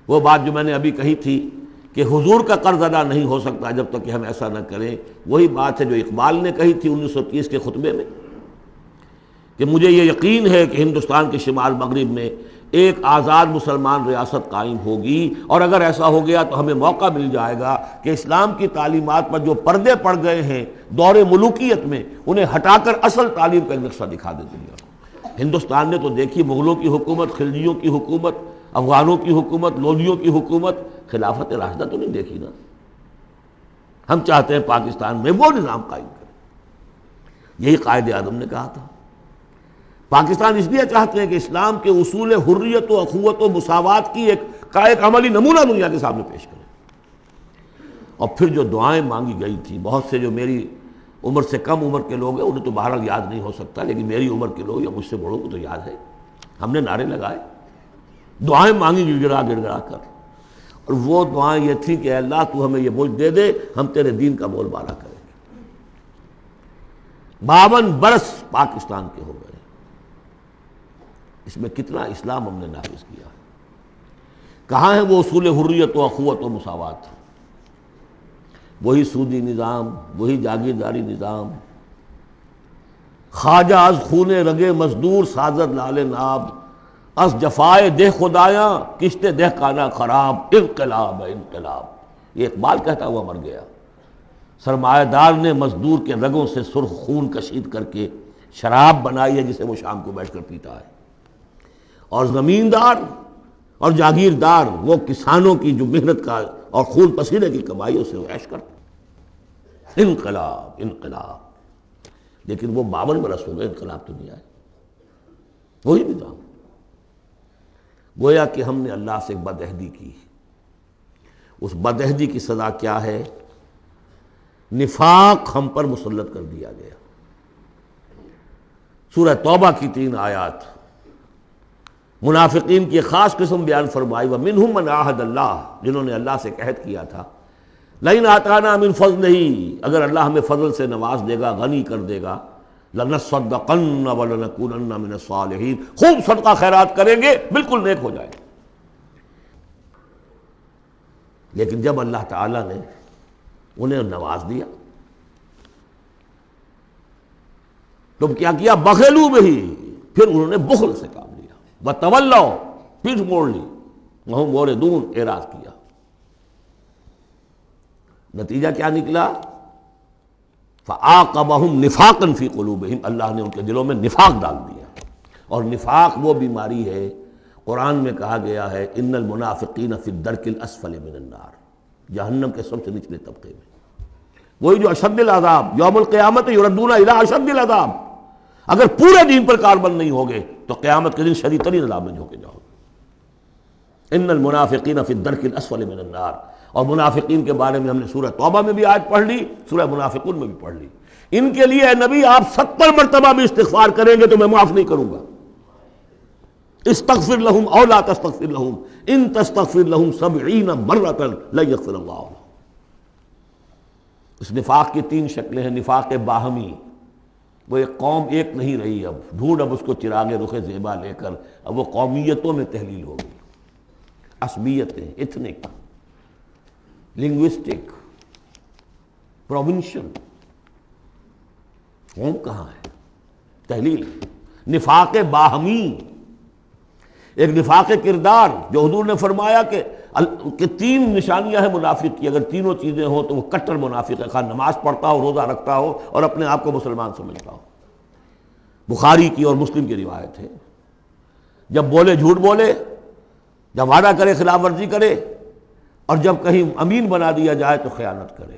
وہ بات جو میں نے ابھی کہی تھی کہ حضور کا قرض ادا نہیں ہو سکتا جب تک کہ ہم ایسا نہ کریں، وہی بات ہے جو اقبال نے کہی تھی 1930 کے خطبے میں، کہ مجھے یہ یقین ہے کہ ہندوستان کے شمال مغرب میں ایک آزاد مسلمان ریاست قائم ہوگی، اور اگر ایسا ہو گیا تو ہمیں موقع مل جائے گا کہ اسلام کی تعلیمات پر جو پردے پڑ گئے ہیں دور ملوکیت میں، انہیں ہٹا کر اصل تعلیم کا ایک نقشہ دکھا دے دنیا کو۔ ہندوستان نے تو دیکھی مغلوں کی حکومت، خلجیوں کی حکومت، افغانوں کی حکومت، لودھیوں کی حکومت، خلافت راشدہ تو نہیں دیکھی نا۔ ہم چاہتے ہیں پاکستان میں وہ نظام قائم کریں، یہی قائد اعظم نے کہا تھا۔ پاکستان اس لیے چاہتے ہیں کہ اسلام کے اصول حریت و اخوت و مساوات کی ایک عملی نمونہ دنیا کے سامنے پیش کریں۔ اور پھر جو دعائیں مانگی گئی تھی، بہت سے جو میری عمر سے کم عمر کے لوگ ہیں انہیں تو بہرحال یاد نہیں ہو سکتا، لیکن میری عمر کے لوگ یا مجھ سے بڑوں کو تو یاد ہے، ہم نے نعرے لگائے، دعائیں مانگی گڑ گڑا کر، اور وہ دعائیں یہ تھی کہ اے اللہ تو ہمیں یہ ملک دے دے، ہم تیرے دین کا بول بالا کریں گے۔ 52 برس پاکستان کے ہو گئے، اس میں کتنا اسلام ہم نے نافذ کیا، کہاں ہے وہ اصول حریت و اخوت و مساوات؟ وہی سودی نظام، وہی جاگیرداری نظام، خواجہ از خون رگے مزدور سازد لال ناب، از جفائے دہ خدایاں کشتے دہ کانا خراب، انقلاب ہے انقلاب۔ یہ اقبال کہتا ہوا مر گیا۔ سرمایہ دار نے مزدور کے رگوں سے سرخ خون کشید کر کے شراب بنائی ہے جسے وہ شام کو بیٹھ کر پیتا ہے، اور زمیندار اور جاگیردار وہ کسانوں کی جو محنت کا اور خون پسینے کی کمائی سے وہ عیش کرتے۔ انقلاب انقلاب، لیکن وہ 52 برس ہو گئے، انقلاب تو نہیں آئے، وہی نظام۔ گویا کہ ہم نے اللہ سے ایک بدعہدی کی، اس بدعہدی کی سزا کیا ہے؟ نفاق ہم پر مسلط کر دیا گیا۔ سورہ توبہ کی 3 آیات منافقین کی ایک خاص قسم بیان فرمائی، وَمِنْهُمْ مَنْ عَاهَدَ اللَّهُ، جنہوں نے اللہ سے عہد کیا تھا، لَئِنْ آتَانَا مِنْ فَضْلِهِ، اگر اللہ ہمیں فضل سے نواز دے گا، غنی کر دے گا، لَنَصَّدَّقَنَّ وَلَنَكُونَنَّ مِنَ الصَّالِحِينَ، خوب صدقہ خیرات کریں گے، بالکل نیک ہو جائیں گے۔ لیکن جب اللہ تعالیٰ نے انہیں نواز دیا تو کیا کیا؟ بخلوا بہ، پھر انہوں نے بخل سے کام لیا، وتولوا، پیٹھ موڑ لی، وہم موردون، اعراض کیا۔ نتیجہ کیا نکلا؟ فَعَاقَبَهُمْ نِفَاقًا فِي قُلُوبِهِمْ، اللہ نے ان کے دلوں میں نفاق ڈال دیا۔ اور نفاق وہ بیماری ہے، قرآن میں کہا گیا ہے ان المنافقین فی الدرک الاسفل من النار، جہنم کے سب سے نچلے طبقے میں، وہی جو اشد العذاب، یوم القیامت یردون الی اشد العذاب، اگر پورے دین پر کاربند نہیں ہوگے تو قیامت کے دن شدید ترین عذاب میں جھونکے جاؤ گے۔ ان المنافقین فی الدرک الاسفل من النار، اور منافقین کے بارے میں ہم نے سورہ توبہ میں بھی آیت پڑھ لی، سورہ منافقون میں بھی پڑھ لی۔ ان کے لیے اے نبی آپ 70 مرتبہ بھی استغفار کریں گے تو میں معاف نہیں کروں گا۔ استغفر لہم او لا تستغفر لہم ان تستغفر لہم 70 مرۃ لن یغفر اللہ لہم۔ اس نفاق کی 3 شکلیں ہیں۔ نفاق باہمی، وہ ایک قوم ایک نہیں رہی، اب ڈھونڈ اب اس کو چراغ رخ زیبا لے کر اب وہ قومیتوں میں تحلیل ہو گئی، عصبیتیں، ایتھنک، لنگوسٹک، پروونشل، قوم کہاں ہے؟ تحلیل۔ نفاق باہمی، ایک نفاق کردار جو حضور نے فرمایا کہ 3 نشانیاں ہیں منافق کی، اگر تینوں چیزیں ہوں تو وہ کٹر منافق ہے، خواہ نماز پڑھتا ہو، روزہ رکھتا ہو اور اپنے آپ کو مسلمان سمجھتا ہو۔ بخاری کی اور مسلم کی روایت ہے، جب بولے جھوٹ بولے، جب وعدہ کرے خلاف ورزی کرے، اور جب کہیں امین بنا دیا جائے تو خیانت کرے۔